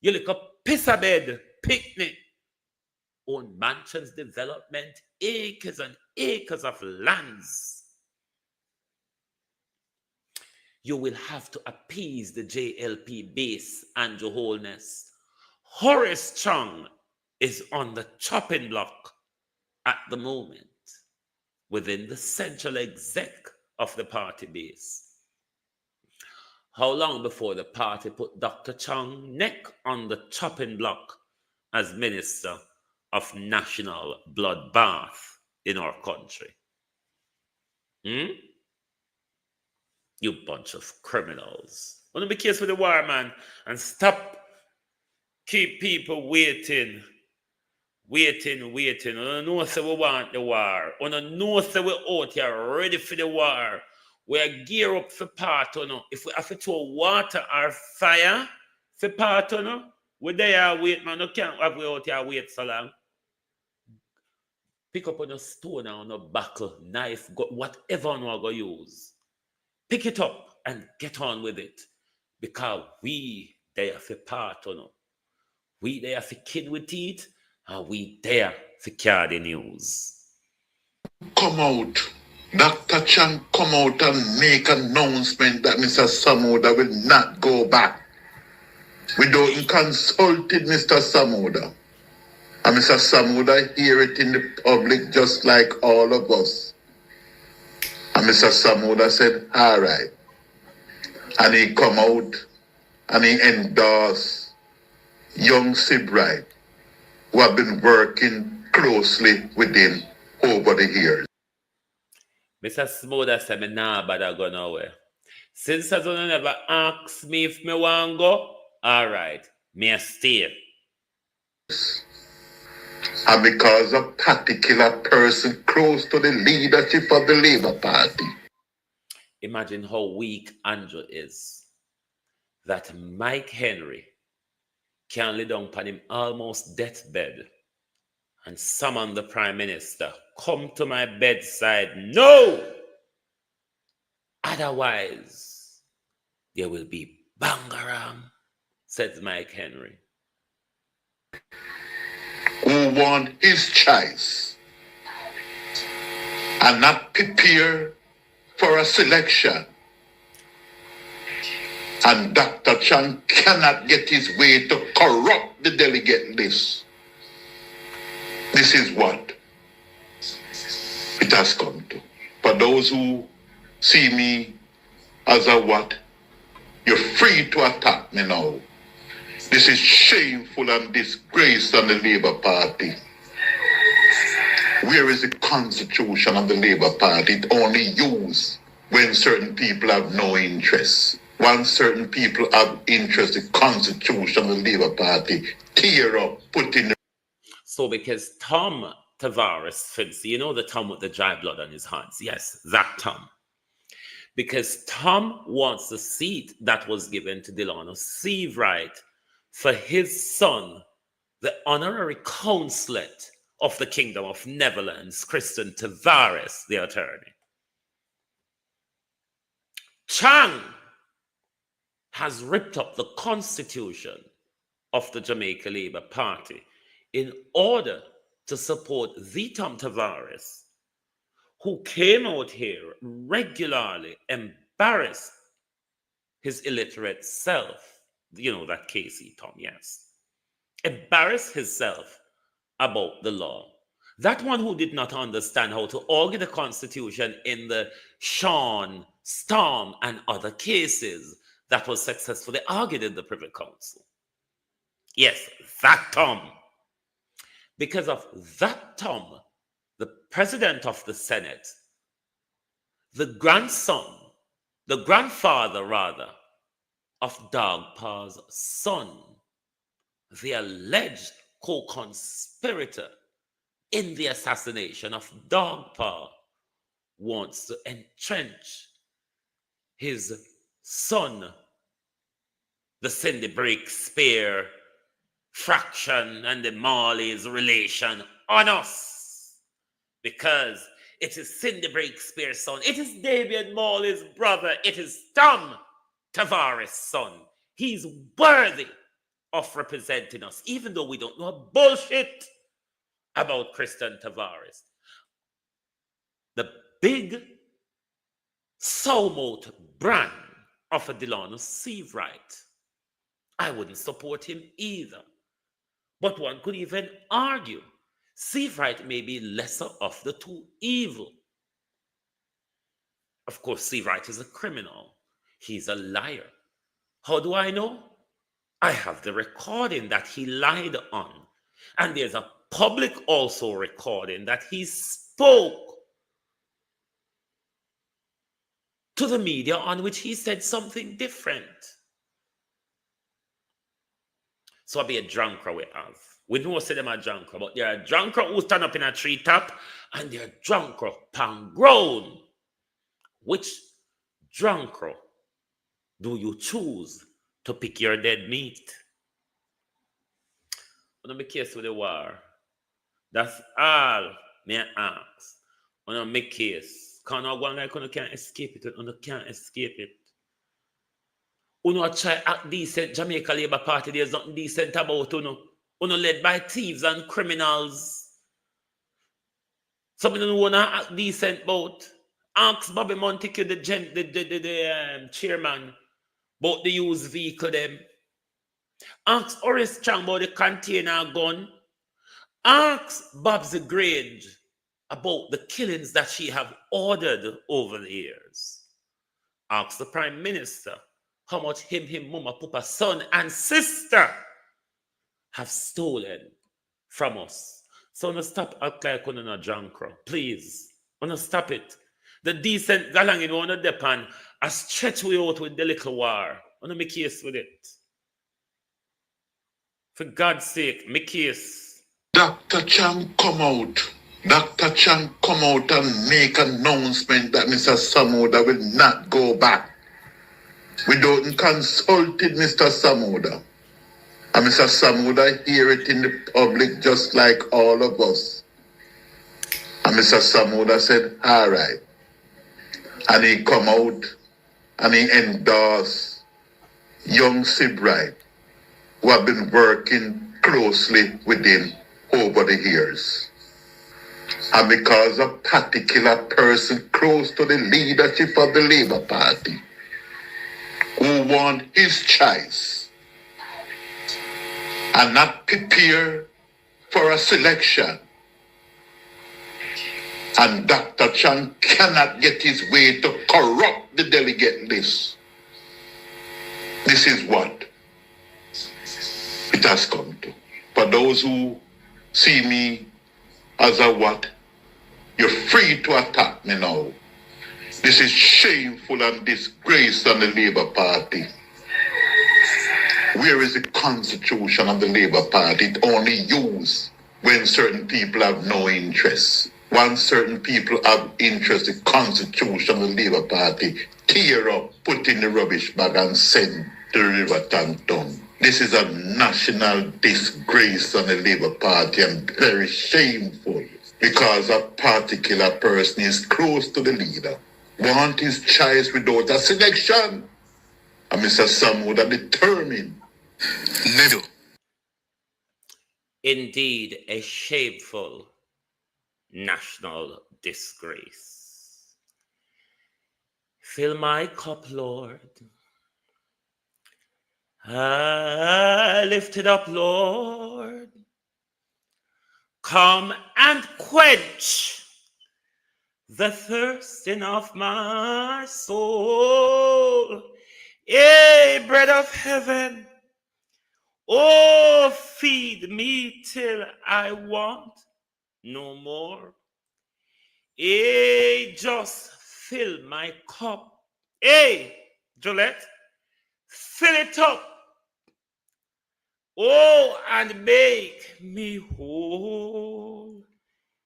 You look up piss a bed, picnic, own mansions development, acres and acres of lands. You will have to appease the JLP base and your wholeness. Horace Chang is on the chopping block at the moment within the central exec of the party base. How long before the party put Dr. Chang neck on the chopping block as Minister of National Bloodbath in our country? You bunch of criminals. Want to be careful with the war, man, and stop keep people waiting. I don't know say we want the war. I don't know say we out here ready for the war. We are gear up for part, If we have to throw water or fire for part, we there wait, man. No can't have we out here wait so long. Pick up on a stone or on a buckle, knife, whatever you are going to use. Pick it up and get on with it. Because we there for part, We there for kid with teeth, and we there for carry the news. Come out. Dr. Chang come out and make an announcement that Mr. Samoda will not go back. We don't consulted Mr. Samoda. And Mr. Samoda hear it in the public just like all of us. And Mr. Samoda said, all right. And he come out and he endorsed young Sibright, who have been working closely with him over the years. Mr. Samoda said, me nah bother go nowhere. Since I don't never ask me if me want go, all right, me stay. And because a particular person close to the leadership of the Labour Party. Imagine how weak Andrew is. That Mike Henry can lay down upon him almost deathbed and summon the Prime Minister, come to my bedside. No! Otherwise, there will be bangaram, said Mike Henry. Who want his choice and not prepare for a selection. And Dr. Chang cannot get his way to corrupt the delegate list. This is what it has come to. For those who see me as a what, you're free to attack me now. This is shameful and disgrace on the Labour Party. Where is the constitution of the Labour Party? It only used when certain people have no interest. Once certain people have interest, the constitution of the Labour Party tear up, put in the... So because Tom Tavares, Fincy, you know the Tom with the dry blood on his hands? Yes, that Tom. Because Tom wants the seat that was given to Delano Seabright for his son, the honorary consulate of the Kingdom of Netherlands, Christian Tavares, the attorney. Chang has ripped up the constitution of the Jamaica Labour Party in order to support the Tom Tavares, who came out here regularly, embarrassed his illiterate self, that Casey Tom, yes, embarrassed himself about the law. That one who did not understand how to argue the Constitution in the Sean, Storm, and other cases that was successfully argued in the Privy Council. Yes, that Tom. Because of that Tom, the president of the Senate, the grandfather rather, of Dogpa's son, the alleged co-conspirator in the assassination of Dogpa, wants to entrench his son, the Cindy Breakspear fraction and the Marley's relation on us. Because it is Cindy Breakspear's son. It is David Marley's brother. It is Tom Tavares' son. He's worthy of representing us, even though we don't know a bullshit about Christian Tavares. The big Sooooooo brand of a Delano Seawright. I wouldn't support him either. But one could even argue Seawright may be lesser of the two evil. Of course, Seawright is a criminal. He's a liar. How do I know? I have the recording that he lied on. And there's a public also recording that he spoke to the media on which he said something different. So I'll be a drunker we have. We know say them a drunker, but there are drunker who stand up in a treetop and there are drunker pan ground. Which drunker do you choose to pick your dead meat? On the case with the war, that's all me ask. On the case, can't go like you can't escape it, you can't escape it. Uno try act decent Jamaica Labour Party, there's nothing decent about uno. Uno led by thieves and criminals. Something you wanna act decent about. Ask Bobby Montague, the chairman, about the used vehicle them. Ask Horace Chang about the container gun. Ask Babsy Grange about the killings that she have ordered over the years. Ask the Prime Minister how much him, mama, papa, son, and sister have stolen from us. So no stop act like on a drunker. Please. No stop it. The decent galang in one of the pan a stretch we out with the little war. No make case with it. For God's sake, make case. Dr. Chang come out. Dr. Chang come out and make an announcement that Mr. Samoda will not go back. Without consulting Mr. Samoda. And Mr. Samoda hear it in the public just like all of us. And Mr. Samoda said, all right. And he come out and he endorsed young Seawright, who have been working closely with him over the years. And because a particular person close to the leadership of the Labour Party, who want his choice and not prepare for a selection. And Dr. Chang cannot get his way to corrupt the delegate list. This is what it has come to. For those who see me as a what, you're free to attack me now. This is shameful and disgrace on the Labour Party. Where is the constitution of the Labour Party? It only used when certain people have no interest. Once certain people have interest, the constitution of the Labour Party tear up, put in the rubbish bag and send to the River Tantong. This is a national disgrace on the Labour Party and very shameful because a particular person is close to the leader. Want his choice without a selection. And Mr. Samoda determined. Never. Indeed, a shameful national disgrace. Fill my cup, Lord. I lift it up, Lord. Come and quench the thirsting of my soul. Yea, bread of heaven, oh, feed me till I want no more. Yea, just fill my cup. Hey, Jolette, fill it up. Oh, and make me whole.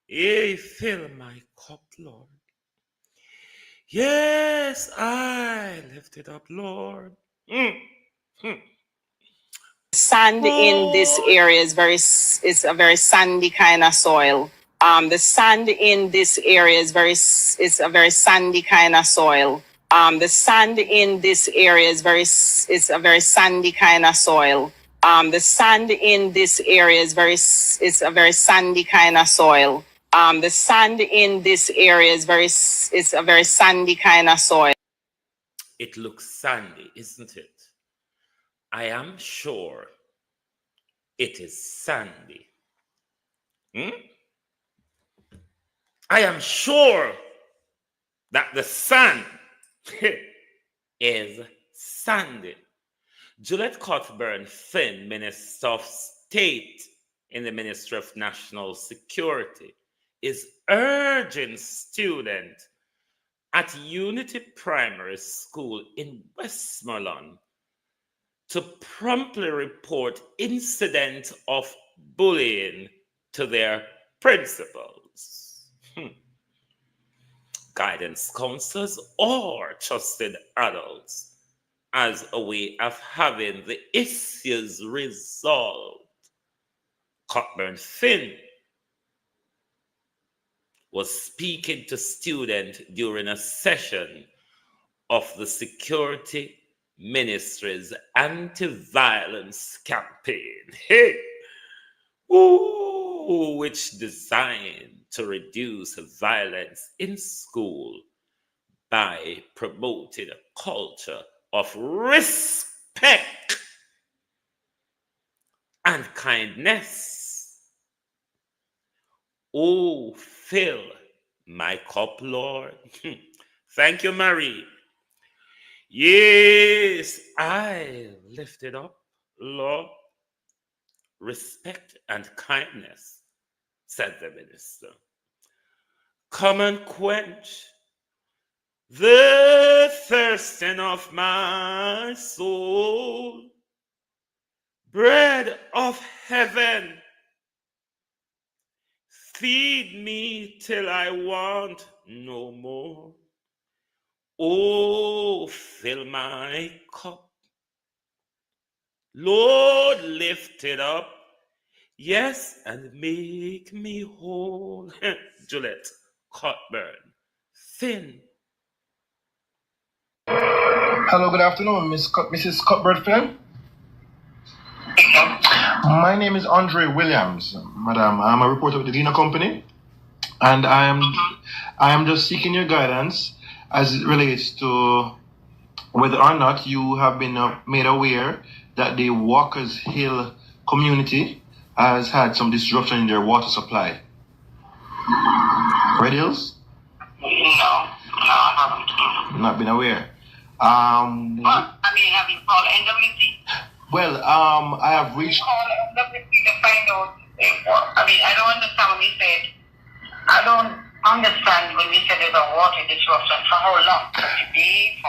Yea, fill my cup, Lord. Yes, I lift it up, Lord. Sand in this area is a very sandy kind of soil. The sand in this area is a very sandy kind of soil. The sand in this area is a very sandy kind of soil. The sand in this area is a very sandy kind of soil. The sand in this area is a very sandy kind of soil. It looks sandy, isn't it? I am sure it is sandy. I am sure that the sand is sandy. Juliet Cuthbert Finn, Minister of State in the Ministry of National Security, is urging students at Unity Primary School in Westmoreland to promptly report incident of bullying to their principals, guidance counselors, or trusted adults as a way of having the issues resolved. Cockburn Finn was speaking to students during a session of the Security Ministry's anti-violence campaign, which designed to reduce violence in school by promoting a culture of respect and kindness. Oh, fill my cup, Lord. Thank you, Marie. Yes, I lift it up, Lord. Respect and kindness, said the minister. Come and quench the thirsting of my soul. Bread of heaven, feed me till I want no more. Oh, fill my cup. Lord, lift it up. Yes, and make me whole. Juliet Cockburn Finn. Hello, good afternoon, Mrs. Cuthbert Finn. My name is Andre Williams, madam. I'm a reporter with the Dina Company, and I am just seeking your guidance as it relates to whether or not you have been made aware that the Walkers Hill community has had some disruption in their water supply. Red Hills? No, I haven't. Not been aware. Have you called NWC? Well, I have reached. You call NWC to find out. I don't understand when you said. I don't understand when you said there's a water disruption. For how long? For today?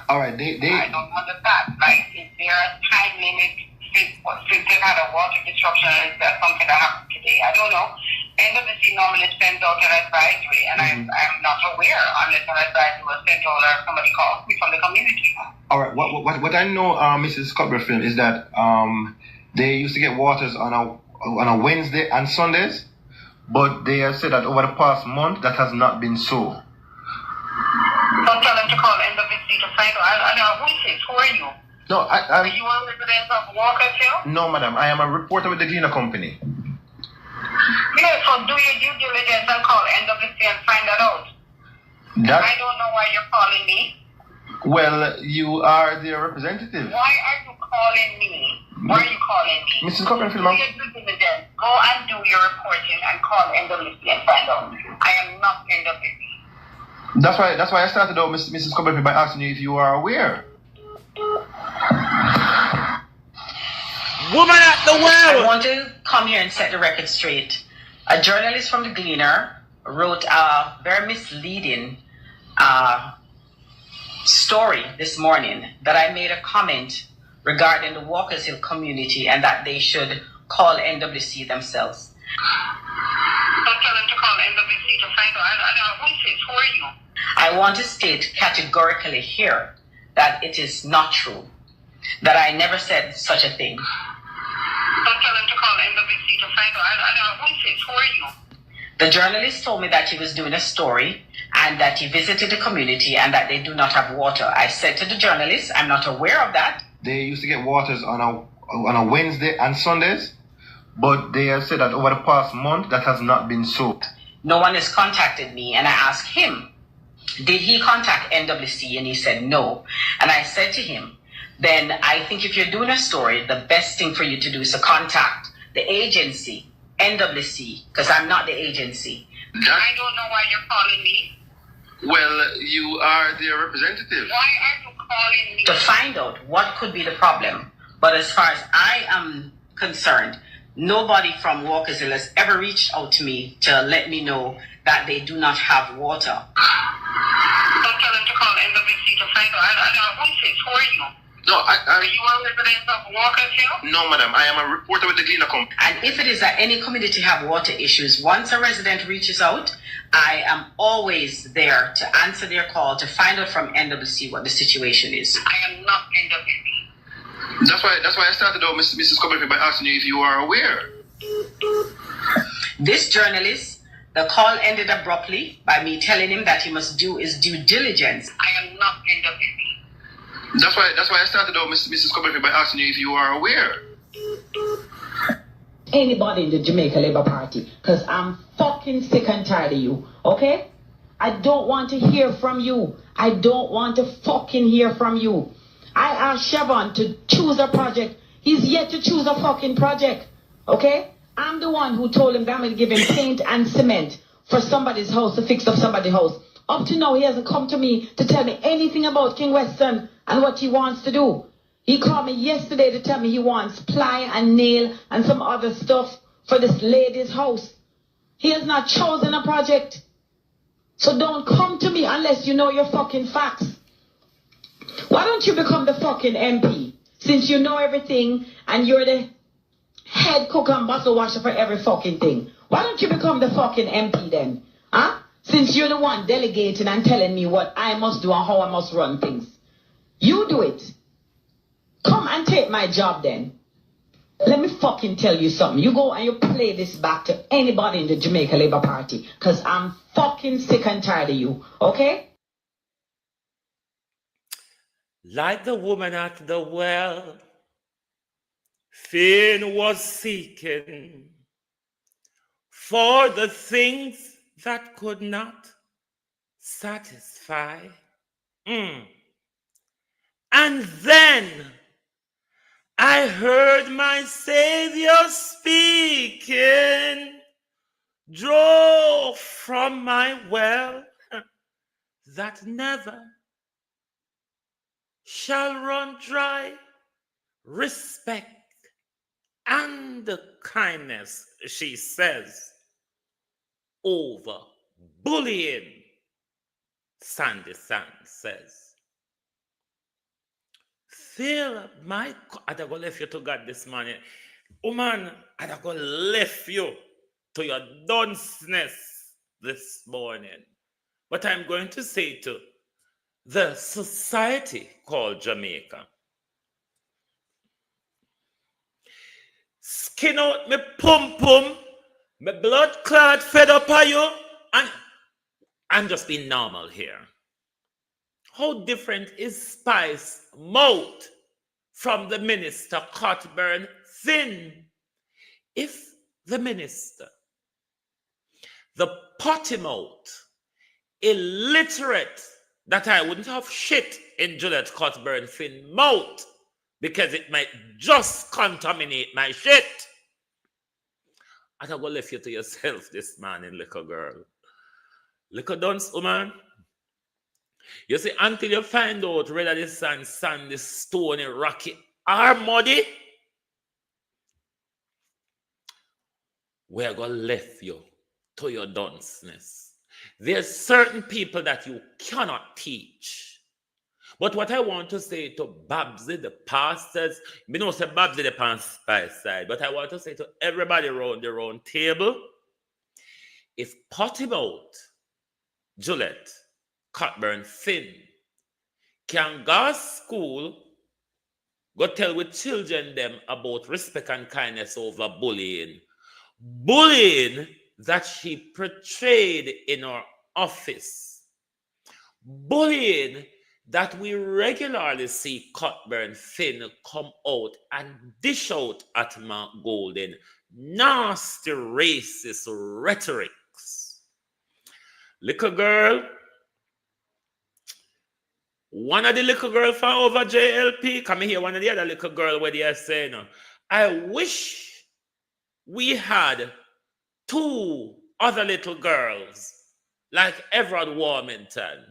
All right, I don't understand. Like, is there a time limit? Since they've had a water disruption, is that something that happened today? I don't know. NWC normally sends out an advisory, and I'm not aware unless an advisory was sent out or somebody calls me from the community. All right. What I know, Mrs. Copperfield, is that they used to get waters on a Wednesday and Sundays, but they have said that over the past month that has not been so. So tell them to call NWC to find out. I know who is this? Who are you? No, Are you a resident of Walkers Hill? No, madam. I am a reporter with the Dina Company. Yeah, so do your due diligence and call NWC and find that out. I don't know why you're calling me. Well, you are their representative. Why are you calling me? Why are you calling me? Mrs. Copperfield, do your due diligence. Go and do your reporting and call NWC and find out. I am not NWC. That's why I started out, Mrs. Copperfield, by asking you if you are aware. Woman at the well! I want to come here and set the record straight. A journalist from the Gleaner wrote a very misleading story this morning that I made a comment regarding the Walkers Hill community and that they should call NWC themselves. Don't tell them to call NWC to find out. I won't say it's for you. I want to state categorically here that it is not true, that I never said such a thing. Don't tell them to call NWC to find out. I won't say it's for you. The journalist told me that he was doing a story and that he visited the community and that they do not have water. I said to the journalist, I'm not aware of that. They used to get waters on a Wednesday and Sundays, but they have said that over the past month that has not been so. No one has contacted me, and I asked him, did he contact NWC? And he said no. And I said to him, then I think if you're doing a story, the best thing for you to do is to contact the agency, NWC, because I'm not the agency. I don't know why you're calling me. Well, you are their representative. Why are you calling me? To find out what could be the problem. But as far as I am concerned, nobody from Walkers Hill has ever reached out to me to let me know that they do not have water. Don't tell them to call NWC to find out. I won't say it's for you. No, Are you a resident of Walkers Hill? No, madam. I am a reporter with the Gleaner Company. And if it is that any community have water issues, once a resident reaches out, I am always there to answer their call to find out from NWC what the situation is. I am not NWC. That's why I started out, Mrs. Copperfield, by asking you if you are aware. This journalist, the call ended abruptly by me telling him that he must do his due diligence. I am not NWC. That's why I started out, Mrs. Copperfield, by asking you if you are aware. Anybody in the Jamaica Labour Party, because I'm fucking sick and tired of you, okay? I don't want to hear from you. I don't want to fucking hear from you. I asked Chevron to choose a project. He's yet to choose a fucking project, okay? I'm the one who told him that I'm going to give him paint and cement for somebody's house, to fix up somebody's house. Up to now, he hasn't come to me to tell me anything about King Weston and what he wants to do. He called me yesterday to tell me he wants ply and nail and some other stuff for this lady's house. He has not chosen a project. So don't come to me unless you know your fucking facts. Why don't you become the fucking MP? Since you know everything and you're the head cook and bottle washer for every fucking thing. Why don't you become the fucking MP then? Huh? Since you're the one delegating and telling me what I must do and how I must run things. You do it. Come and take my job then. Let me fucking tell you something. You go and you play this back to anybody in the Jamaica Labour Party. Because I'm fucking sick and tired of you. Okay? Like the woman at the well, Finn was seeking for the things that could not satisfy. And then I heard my Savior speaking, draw from my well that never shall run dry. Respect and kindness, she says, over bullying, Sandy Sand says. Feel my, I'd go left you to God this morning. Woman, I'd go left you to your dunceness this morning. But I'm going to say to the society called Jamaica, skin out me pum pum, me blood clot fed up on you, and I'm just being normal here. How different is Spice mouth from the minister Cuthbert Finn? If the minister the potty mouth, illiterate, that I wouldn't have shit in Juliet Cuthbert Finn mouth because it might just contaminate my shit. And I go left you to yourself this morning, little girl. Little dunce, woman. You see, until you find out whether this sand is stony, rocky, or muddy, we're going to left you to your dunceness. There's certain people that you cannot teach. But what I want to say to Babsy, the pastors, we know say Babsy the pants by side, but I want to say to everybody around the round table, if Pottybout, Juliet, Cockburn, Finn can go to school, go tell with children them about respect and kindness over bullying. Bullying that she portrayed in her office. Bullying that we regularly see Cockburn Finn come out and dish out at Mark Golden. Nasty racist rhetorics. Little girl, one of the little girl from over JLP, come here, one of the other little girl where they are saying, I wish we had two other little girls like Everard Warmington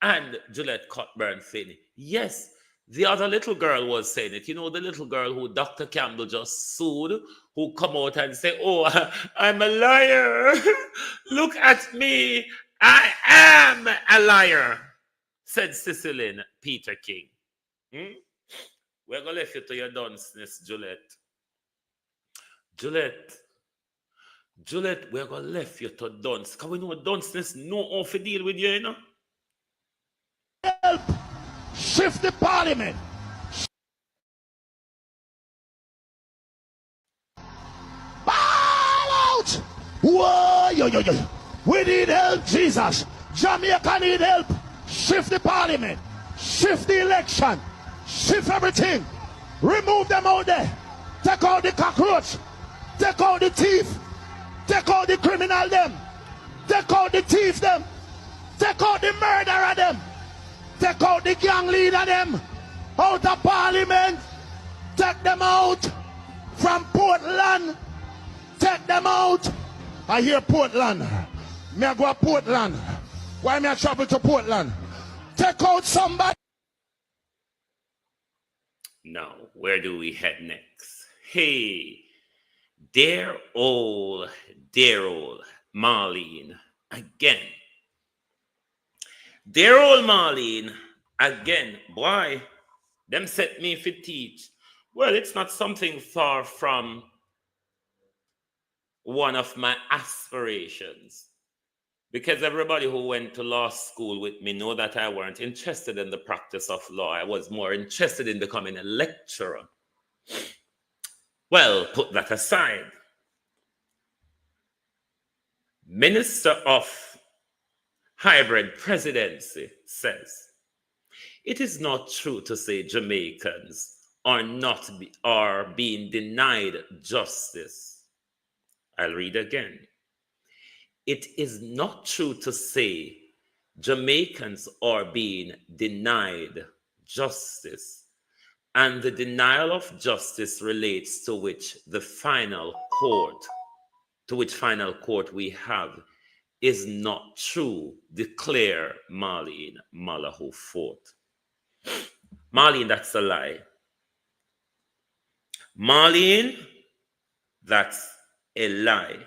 and Juliet Cockburn Finn. Yes, the other little girl was saying it. You know, the little girl who Dr. Campbell just sued, who come out and say, oh, I'm a liar. Look at me. I am a liar, said Cecilyn Peter King. We're going to leave you to your dunceness, Juliet. Juliet, we're going to leave you to dunce. Because we know dunceness know how to deal with you, you know? Help shift the parliament. Ball out! Whoa, yo. We need help, Jesus. Jamaica need help. Shift the parliament. Shift the election. Shift everything. Remove them out there. Take out the cockroach. Take out the thief. Take out the criminal them. Take out the thief them. Take out the murderer them. Take out the gang leader them out of parliament. Take them out from Portland. Take them out. I hear Portland. Me I go to Portland. Why me I travel to Portland? Take out somebody. Now, where do we head next? Hey, dear old Marlene again. Dear old Marlene, again, boy, them set me for teach. Well, it's not something far from one of my aspirations. Because everybody who went to law school with me know that I weren't interested in the practice of law. I was more interested in becoming a lecturer. Well, put that aside. Minister of Hybrid Presidency says, it is not true to say Jamaicans are being denied justice. I'll read again. It is not true to say Jamaicans are being denied justice, and the denial of justice relates to which final court we have is not true, declare Marlene Mallahu Fort. Marlene, that's a lie. Marlene, that's a lie.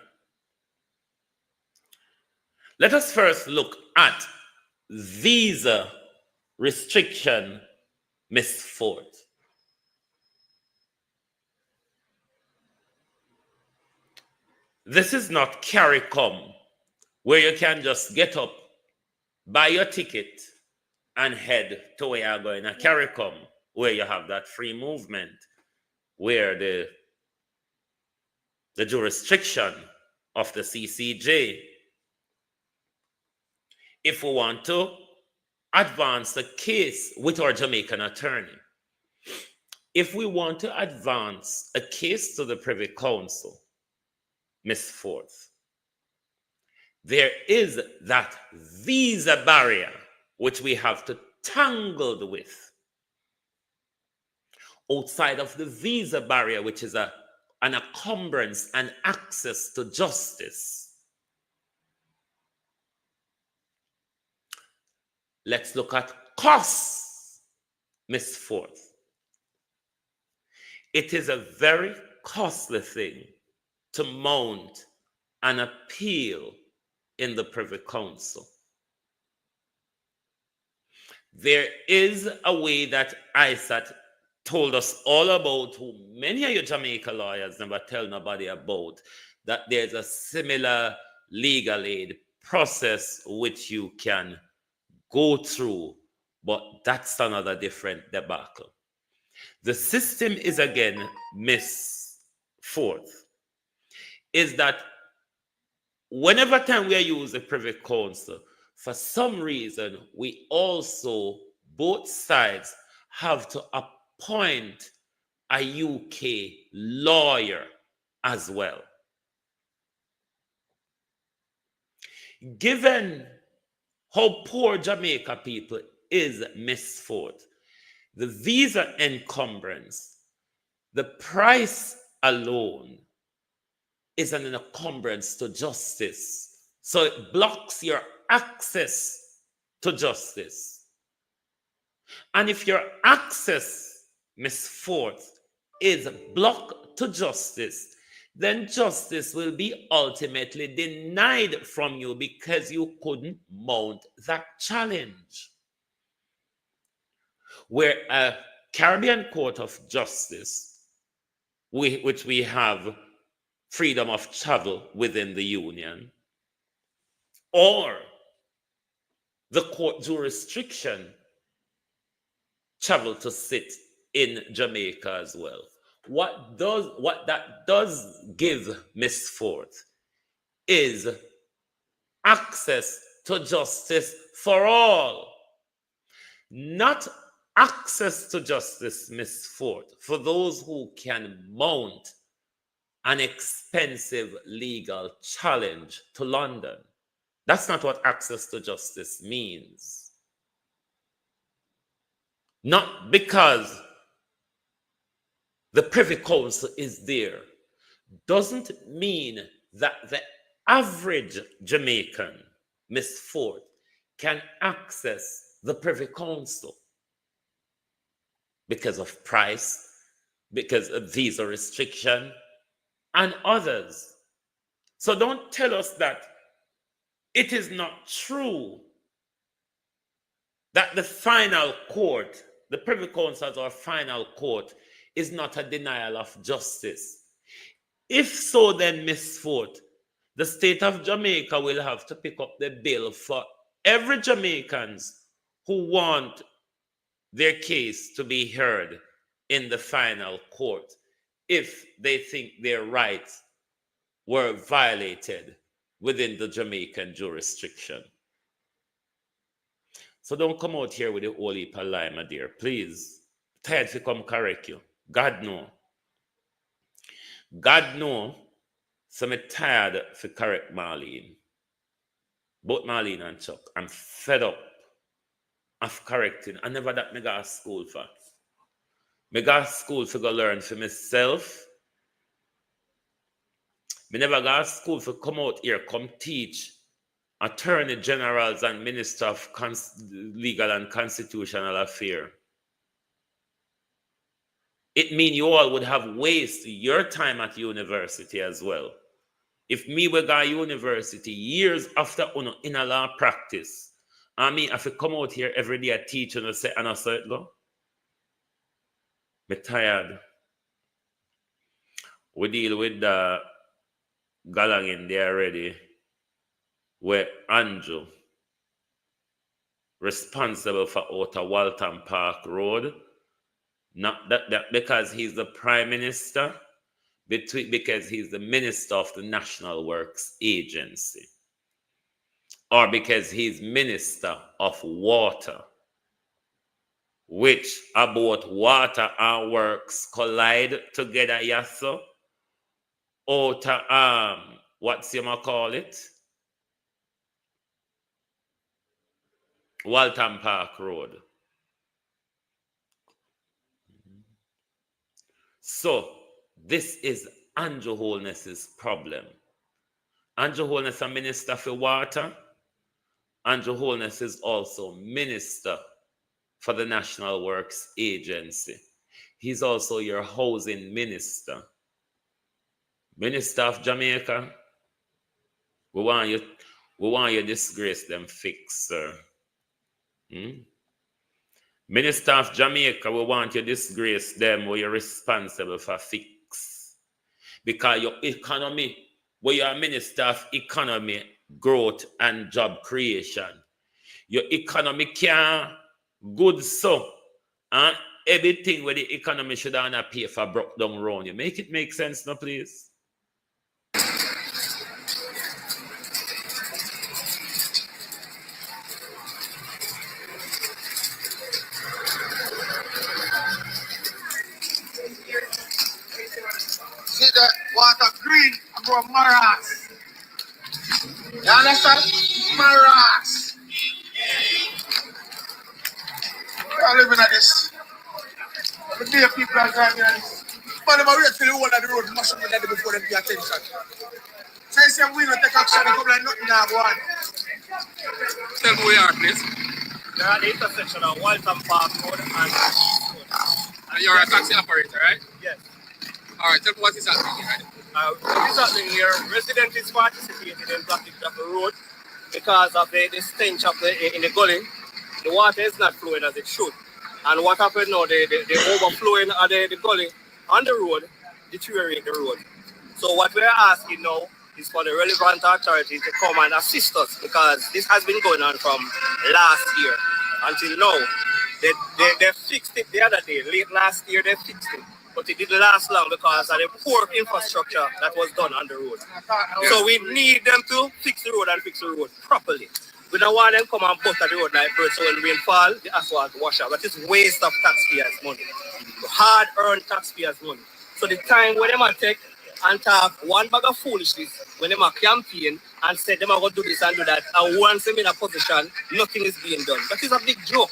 Let us first look at visa restriction, Miss Ford. This is not CARICOM, where you can just get up, buy your ticket, and head to where you're going. A CARICOM, where you have that free movement, where the jurisdiction of the CCJ. If we want to advance the case with our Jamaican attorney, if we want to advance a case to the Privy Council, Miss Forth, there is that visa barrier which we have to tangled with. Outside of the visa barrier, which is an encumbrance and access to justice, let's look at costs, Miss Forth. It is a very costly thing to mount an appeal in the Privy Council. There is a way that ISAT told us all about, who many of you Jamaica lawyers never tell nobody about, that there's a similar legal aid process which you can go through, but that's another different debacle. The system is, again, Miss Forth, is that whenever time we use the Privy Council, for some reason, we also, both sides, have to appoint a UK lawyer as well. Given how poor Jamaica people is, Miss Forth, the visa encumbrance, the price alone is an encumbrance to justice. So it blocks your access to justice. And if your access, Miss Forth, is blocked to justice, then justice will be ultimately denied from you because you couldn't mount that challenge. Where a Caribbean Court of Justice, which we have freedom of travel within the Union, or the court jurisdiction travel to sit in Jamaica as well. What that does give Miss Forth is access to justice for all. Not access to justice, Miss Forth, for those who can mount an expensive legal challenge to London. That's not what access to justice means. Not because the Privy Council is there doesn't mean that the average Jamaican, Miss Forth, can access the Privy Council because of price, because of visa restriction, and others. So don't tell us that it is not true that the final court, the Privy Council as our final court, is not a denial of justice. If so, then, Miss Forth, the state of Jamaica will have to pick up the bill for every Jamaicans who want their case to be heard in the final court if they think their rights were violated within the Jamaican jurisdiction. So don't come out here with the whole heap of lie, my dear. Please. Tired to come correct you. God know. God know. So I'm tired to correct Marlene. Both Marlene and Chuck. I'm fed up of correcting. I never that me go to school for. Me go to school to go learn for myself. Me never go to school to come out here, come teach attorney generals and minister of legal and constitutional affairs. It means you all would have wasted your time at university as well. If me were go to university years after in a law practice, I mean, if I come out here every day and teach and I say, and I say it go, I'm tired. We deal with the galang in there already, where Andrew, responsible for Outer Walton Park Road, not that because he's the Prime Minister, because he's the Minister of the National Works Agency, or because he's Minister of Water, which about water and works collide together, yes, sir? Outer what's you call it? Waltham Park Road. So this is Andrew Holness's problem. Andrew Holness is Minister for Water. Andrew Holness is also Minister for the National Works Agency. He's also your housing minister. Minister of Jamaica, we want you disgrace them fix, sir. Minister of Jamaica, we want you disgrace them where you're responsible for fix. Because your economy, where you're a minister of economy, growth, and job creation, your economy can't good so. And everything where the economy should not pay for broke down round you. Make it make sense now, please. See the water green, I grow maras. You understand? Maras. I'm living at this. The day people are driving at this. Man, I'm wait till the whole of the road must have been before them pay attention. So you say we don't take action, they come like nothing now, go on. Tell me where you are, please. You're at the intersection of Waltham Park Road and East Road. And you're a taxi operator, right? Yes. All right, tell me what is happening here. What is happening here? Residents is participating in blocking of the road because of the stench of in the gully. The water is not flowing as it should. And what happened now, the overflowing of the gully on the road deteriorate the road. So what we're asking now is for the relevant authorities to come and assist us, because this has been going on from last year until now. They fixed it the other day, late last year they fixed it. But it didn't last long because of the poor infrastructure that was done on the road. So we need them to fix the road and fix the road properly. We don't want them come and butter the road like birds, so when rain fall, the asphalt wash out. That is waste of taxpayers' money. Hard-earned taxpayers' money. So the time when they might take and talk one bag of foolishness, when they might campaign and say they might go do this and do that, and once they're in a position, nothing is being done. That is a big joke.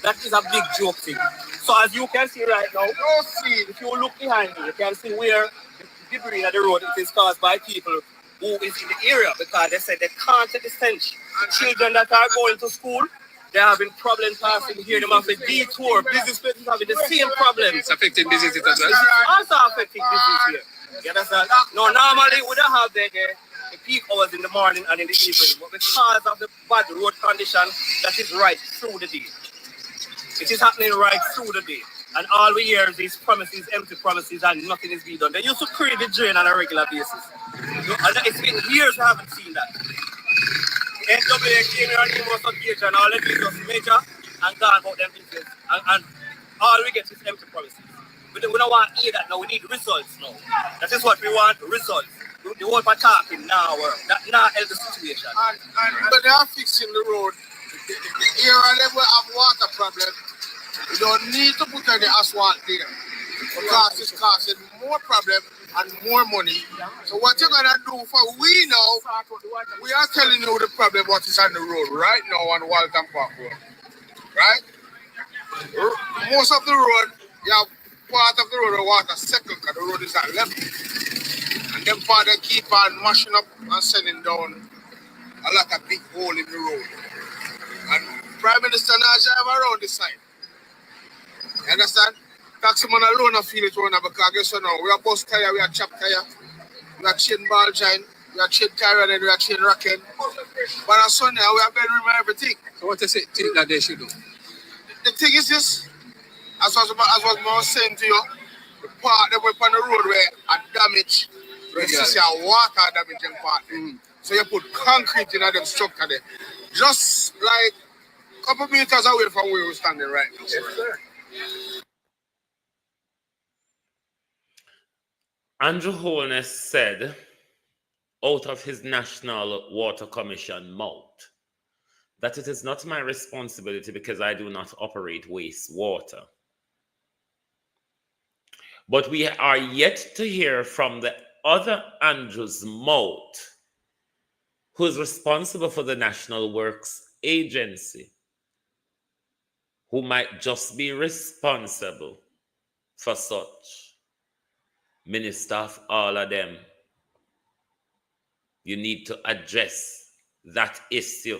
That is a big joke thing. So as you can see right now, if you look behind me, you can see where the debris of the road it is caused by people who is in the area, because they said they can't take the stench. Children that are going to school, they're having problems passing here. They have a detour. Business places having the same problem. It's affecting businesses as well. It's also affecting business here. You understand? No, normally we don't have the peak hours in the morning and in the evening, but because of the bad road condition, that is right through the day. It is happening right through the day. And all we hear is these promises, empty promises, and nothing is being done. They used to create the drain on a regular basis. And it's been years we haven't seen that. NWA came here on the most occasion, all they do is just measure and gone about them business. And all we get is empty promises. We don't want to hear that now, we need results now. That is what we want, results. The whole for talking now, that now help the situation. But they are fixing the road. The area level have water problem. You don't need to put any asphalt there, because it's causing more problem and more money. So what you're gonna do for we now, we are telling you the problem what is on the road right now on Waltham Park Road. Right? Most of the road, you have part of the road of water second because the road is at level. And then part they keep on mashing up and sending down a lot of big hole in the road. And Prime Minister now drive around this side. You understand? Taxman alone I feel it one because guess what now? We are bus tire, we are chop tire, we are chain ball joint, we are chain tire, and then we are chain rocking. But on Sunday we are bedroom and everything. So what is it that they should do? The thing is this, as I was saying to you, the part that we're on the road where are damaged, you see water damaging part. So you put concrete in them structure there. Just like a couple meters away from where we're standing right now. Yes, sir. Andrew Holness said, out of his National Water Commission mouth, that it is not my responsibility because I do not operate wastewater. But we are yet to hear from the other Andrew's mouth, who is responsible for the National Works Agency, who might just be responsible for such. Minister of all of them, you need to address that issue.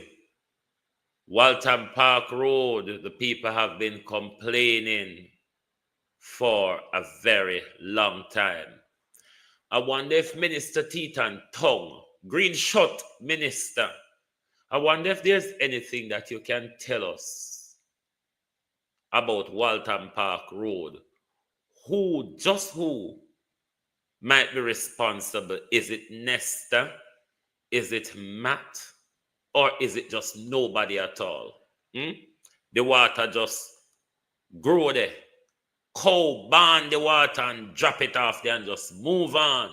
Waltham Park Road, the people have been complaining for a very long time. I wonder if Minister Teton Tongue, Green Shot Minister, I wonder if there's anything that you can tell us about Waltham Park Road. Who might be responsible? Is it Nesta? Is it Matt? Or is it just nobody at all? The water just grow there. Cow ban the water and drop it off there and just move on.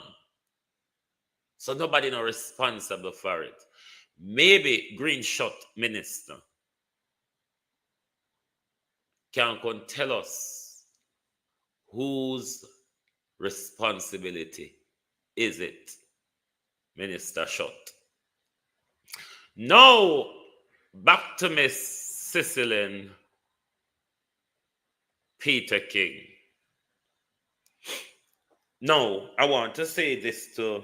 So nobody not responsible for it. Maybe Green Shot Minister can come tell us whose responsibility is it, Minister Shot. Now, back to Miss Cicilline Peter King. Now, I want to say this to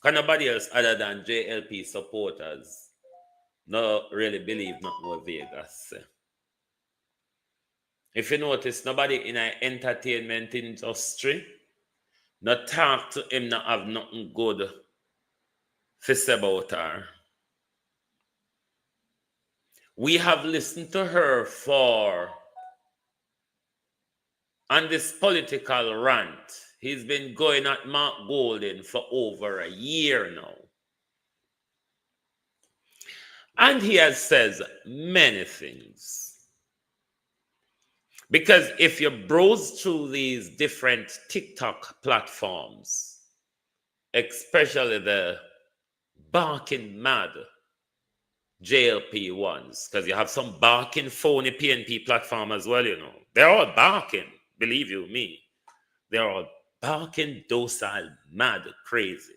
nobody else other than JLP supporters no really believe nothing what Vegas say. If you notice, nobody in an entertainment industry not talk to him, not have nothing good to say about her. We have listened to her on this political rant. He's been going at Mark Golden for over a year now. And he has said many things. Because if you browse through these different TikTok platforms, especially the barking mad JLP ones, because you have some barking phony PNP platform as well, you know. They're all barking, believe you me. They're all barking, docile, mad, crazy.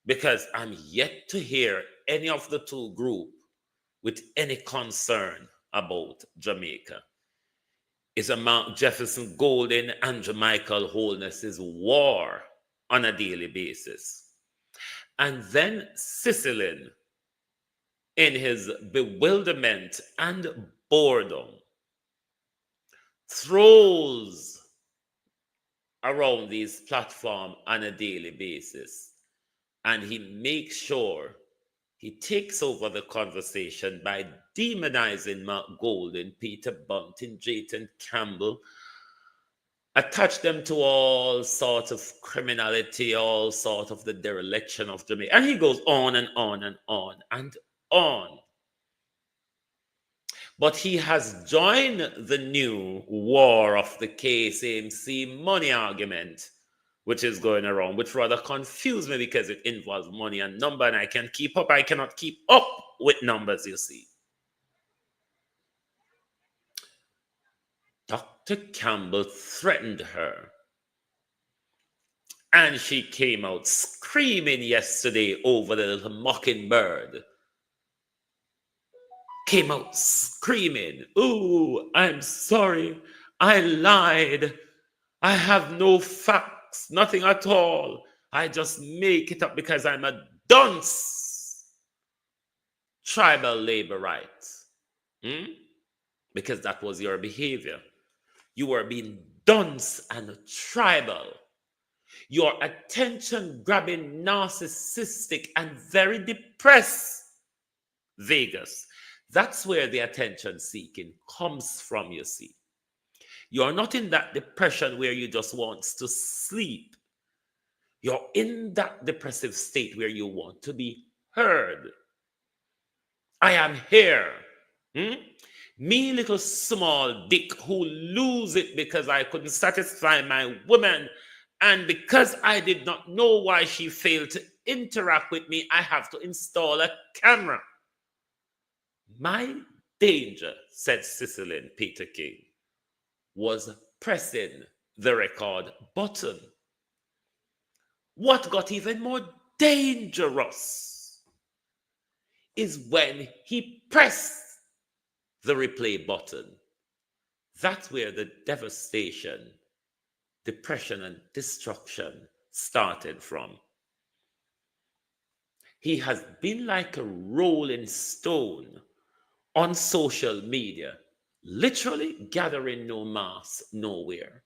Because I'm yet to hear any of the two group with any concern about Jamaica. It's a Mark Jefferson Golden and Michael Holness's war on a daily basis. And then Cicilline, in his bewilderment and boredom, throws around these platforms on a daily basis. And he makes sure he takes over the conversation by demonizing Mark Golden, Peter Bunting, Jayton Campbell, attach them to all sorts of criminality, all sorts of the dereliction of Jamaica. And he goes on and on and on and on. But he has joined the new war of the KCMC money argument, which is going around, which rather confused me because it involves money and number, and I cannot keep up with numbers, you see. Dr. Campbell threatened her, and she came out screaming yesterday over the little mockingbird. Came out screaming, "Ooh, I'm sorry, I lied. I have no facts, nothing at all. I just make it up because I'm a dunce." Tribal labor rights. Because that was your behavior. You were being dunce and tribal. Your attention-grabbing, narcissistic, and very depressed Vegas. That's where the attention-seeking comes from, you see. You're not in that depression where you just want to sleep. You're in that depressive state where you want to be heard. I am here. Me, little small dick who lose it because I couldn't satisfy my woman, and because I did not know why she failed to interact with me, I have to install a camera. My danger, said Cicilline Peter King, was pressing the record button. What got even more dangerous is when he pressed the replay button. That's where the devastation, depression, and destruction started from. He has been like a rolling stone on social media, literally gathering no mass nowhere.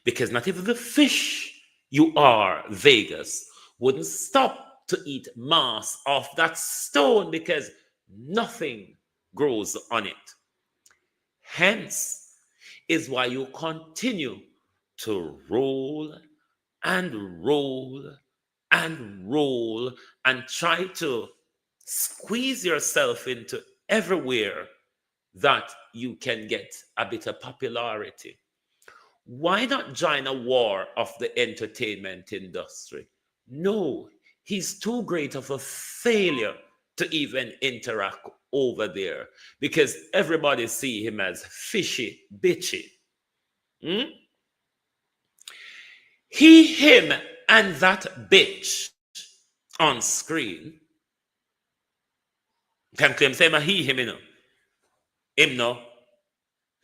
Because not even the fish you are, Vegas, wouldn't stop to eat mass off that stone because nothing grows on it. Hence is why you continue to roll and roll and roll and try to squeeze yourself into everywhere that you can get a bit of popularity. Why not join a war of the entertainment industry? No, he's too great of a failure to even interact over there because everybody see him as fishy, bitchy. He, him, and that bitch on screen can claim say he, him, you know. Him, no.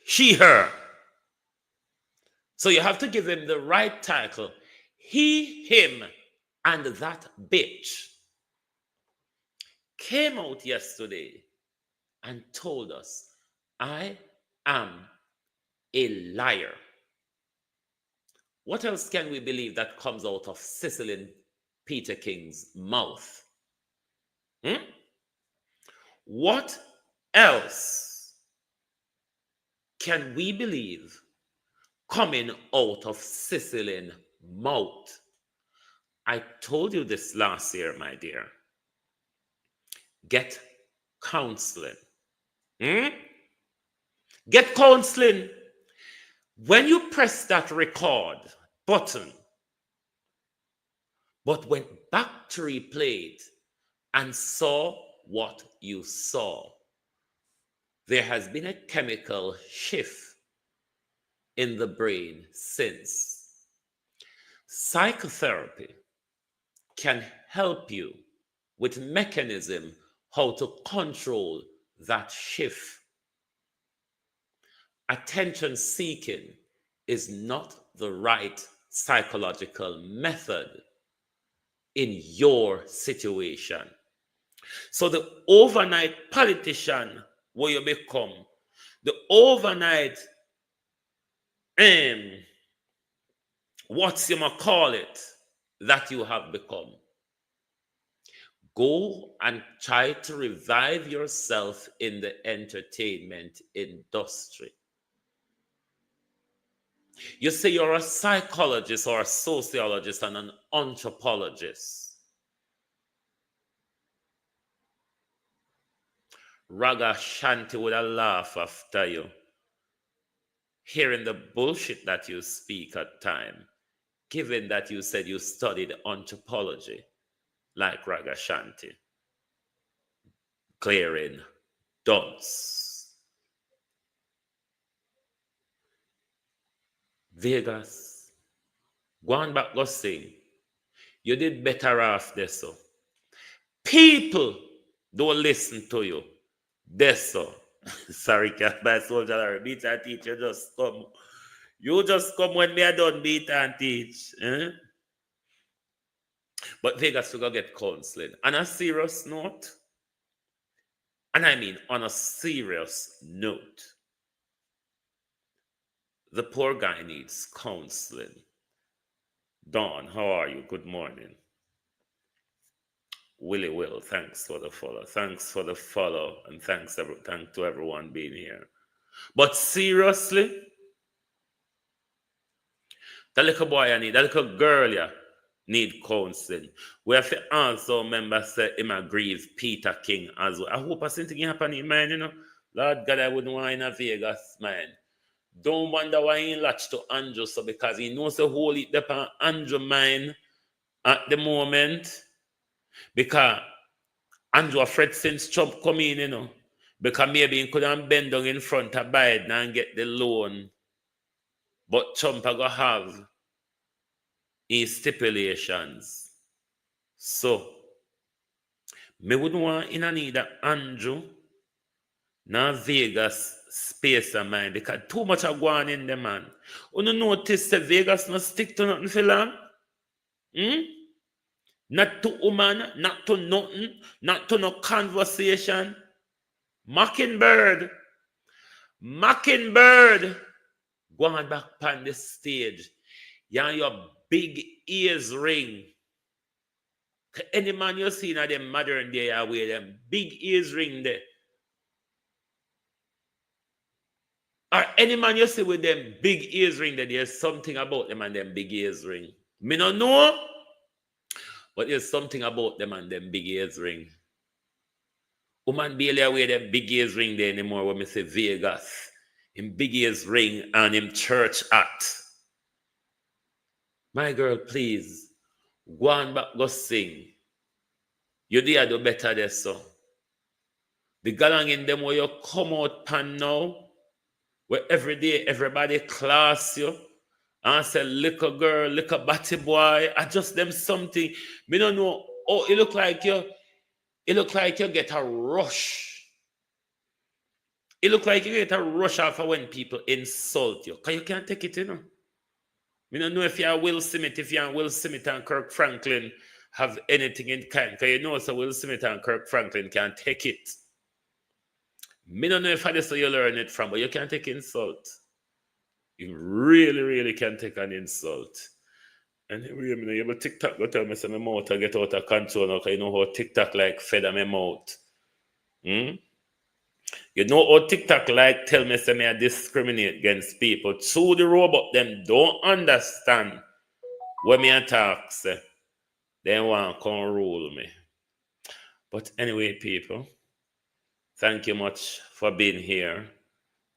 She, her. So you have to give him the right title. He, him, and that bitch came out yesterday and told us, I am a liar. What else can we believe that comes out of Cecily Peter King's mouth? What else can we believe coming out of Cecily's mouth? I told you this last year, my dear. Get counseling. Get counseling. When you press that record button, but went back to replay it and saw what you saw, there has been a chemical shift in the brain since. Psychotherapy can help you with mechanism how to control that shift. Attention seeking is not the right psychological method in your situation. So the overnight politician where you become, the overnight what's you might call it that you have become. Go and try to revive yourself in the entertainment industry. You say you're a psychologist or a sociologist and an anthropologist. Raga Shanti would have laughed after you, hearing the bullshit that you speak at time, given that you said you studied anthropology, like Raga Shanti. Clearing dunce. Vegas, go on back, go sing. You did better off there, so. People don't listen to you. That's so. Sorry, cat by soldier, beat and teach. You just come. You just come when me are done beat and teach. But Vegas, we go get counseling. On a serious note, and I mean on a serious note, the poor guy needs counseling. Dawn, how are you? Good morning. Willie Will, thanks for the follow. Thanks for the follow, and thanks to everyone being here. But seriously, that little boy I need, that little girl yeah, need counseling. We have to also remember say him grieve Peter King as well. I hope I something happen in mind, you know. Lord God, I wouldn't want in a Vegas, man. Don't wonder why he latched to Andrew, so because he knows the whole heap upon Andrew mind at the moment. Because Andrew afraid since Trump come in, you know. Because maybe he couldn't bend down in front of Biden and get the loan. But Trump are going to have his stipulations. So, me wouldn't want in a need of Andrew Now Vegas space of mind because too much are going in the man. You notice that Vegas not stick to nothing for long? Not to woman, not to nothing, not to no conversation. Mockingbird, going back on the stage. You and your big ears ring. Any man you see now them modern day are wear them big ears ring there. Or any man you see with them big ears ring there, there's something about them and them big ears ring. Me no know, but there's something about them and them big ears ring. Woman barely wear them big ears ring there anymore when me say Vegas. Him big ears ring and him church hat. My girl, please, go on back, go sing. You dare do better there, so. The galang in them where you come out pan now, where every day everybody class you and say, little girl, little batty boy, adjust them something. Me don't know. Oh, it look like you get a rush. It look like you get a rush after when people insult you. Because you can't take it, you know. Me don't know if you're Will Smith, if you're Will Smith and Kirk Franklin have anything in kind. Because you know so Will Smith and Kirk Franklin can't take it. Me don't know if that's where you learn it from, but you can't take insult. You really, really can take an insult. And anyway, you know, you have a TikTok go tell me say my mouth I get out of control now, because you know how TikTok like fed on my mouth. You know how TikTok like tell me say me I discriminate against people. Through the robot, them don't understand when me attack say. They want to come rule me. But anyway, people, thank you much for being here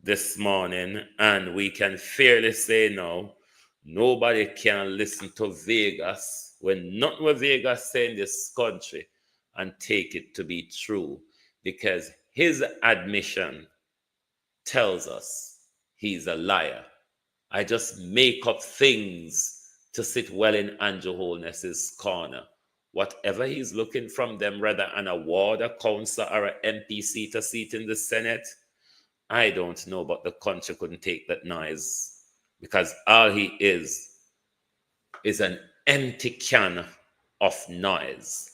this morning. And we can fairly say now, nobody can listen to Vegas when not what Vegas say in this country and take it to be true, because his admission tells us he's a liar. I just make up things to sit well in Andrew Holness's corner. Whatever he's looking from them, rather an award, a council, or an MP seat, a seat in the Senate, I don't know, but the country couldn't take that noise, because all he is an empty can of noise.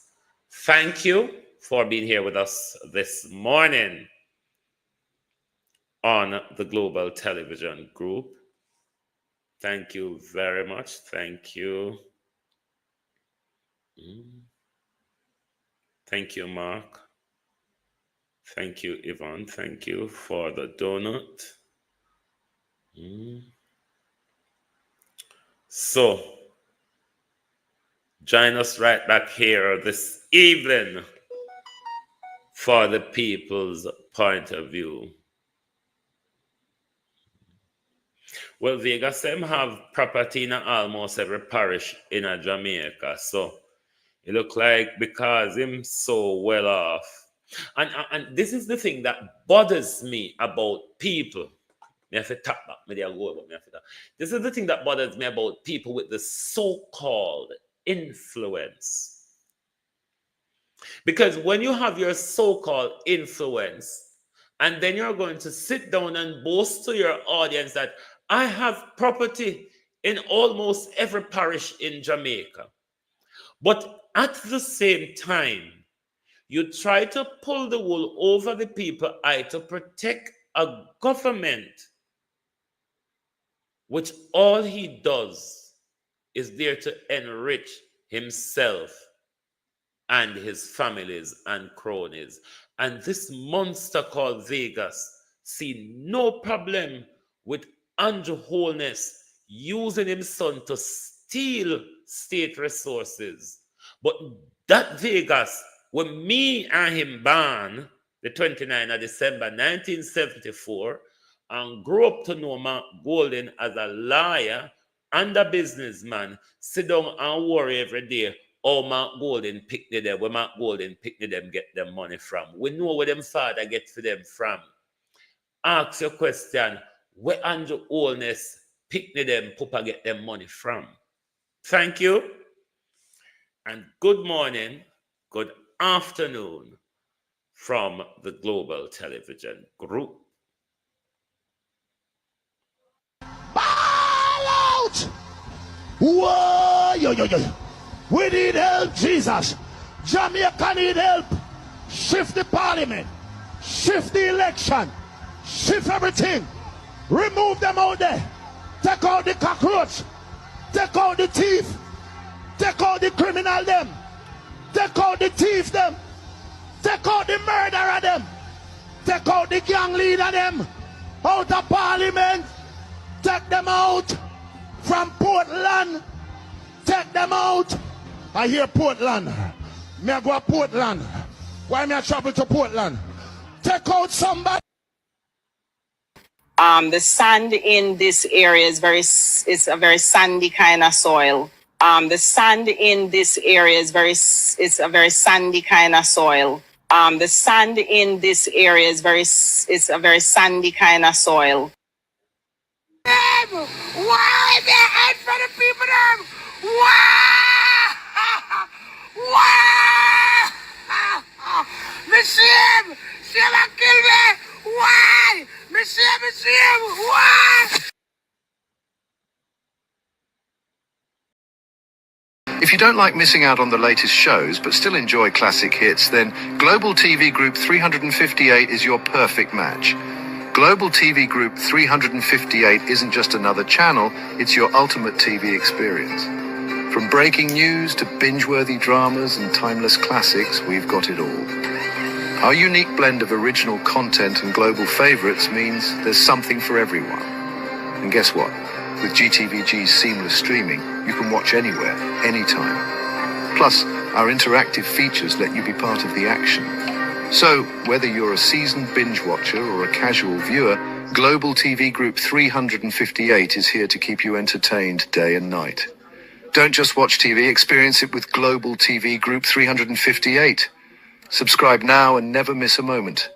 Thank you for being here with us this morning on the Global Television Group. Thank you very much. Thank you. Thank you, Mark. Thank you, Yvonne. Thank you for the donut. So, join us right back here this evening for the people's point of view. Well, Vegas, them have property in almost every parish in Jamaica. So, it look like because him so well off. And this is the thing that bothers me about people. This is the thing that bothers me about people with the so-called influence. Because when you have your so-called influence, and then you're going to sit down and boast to your audience that I have property in almost every parish in Jamaica. But at the same time, you try to pull the wool over the people's eye to protect a government which all he does is there to enrich himself and his families and cronies. And this monster called Vegas see no problem with Andrew Holness using his son to steal state resources. But that Vegas, when me and him born, the 29th of December 1974, and grew up to know Mark Golden as a lawyer and a businessman, sit down and worry every day how Mark Golden picked them, where Mark Golden picked them, get them money from. We know where them father get for them from. Ask your question, where Andrew Holness picked them, Papa get them money from. Thank you. And good morning, good afternoon, from the Global Television Group. Ball out! Whoa, yo, yo, yo. We need help, Jesus. Jamaica need help. Shift the parliament. Shift the election. Shift everything. Remove them out there. Take out the cockroach. Take out the thief. Take out the criminal them. Take out the thief them. Take out the murderer them. Take out the gang leader them. Out of parliament. Take them out from Portland. Take them out. I hear Portland. Me I go to Portland. Why me I travel to Portland? Take out somebody. The sand in this area is it's a very sandy kind of soil. The sand in this area is it's a very sandy kind of soil. The sand in this area is it's a very sandy kind of soil. Why the head for the people them? Why? Why? Me shame! Shame and kill me! Why? Me shame! Why? If you don't like missing out on the latest shows but still enjoy classic hits, then Global TV Group 358 is your perfect match. Global TV Group 358 isn't just another channel, it's your ultimate TV experience. From breaking news to binge-worthy dramas and timeless classics, we've got it all. Our unique blend of original content and global favorites means there's something for everyone. And guess what? With GTVG's seamless streaming, you can watch anywhere, anytime. Plus, our interactive features let you be part of the action. So, whether you're a seasoned binge watcher or a casual viewer, Global TV Group 358 is here to keep you entertained day and night. Don't just watch TV, experience it with Global TV Group 358. Subscribe now and never miss a moment.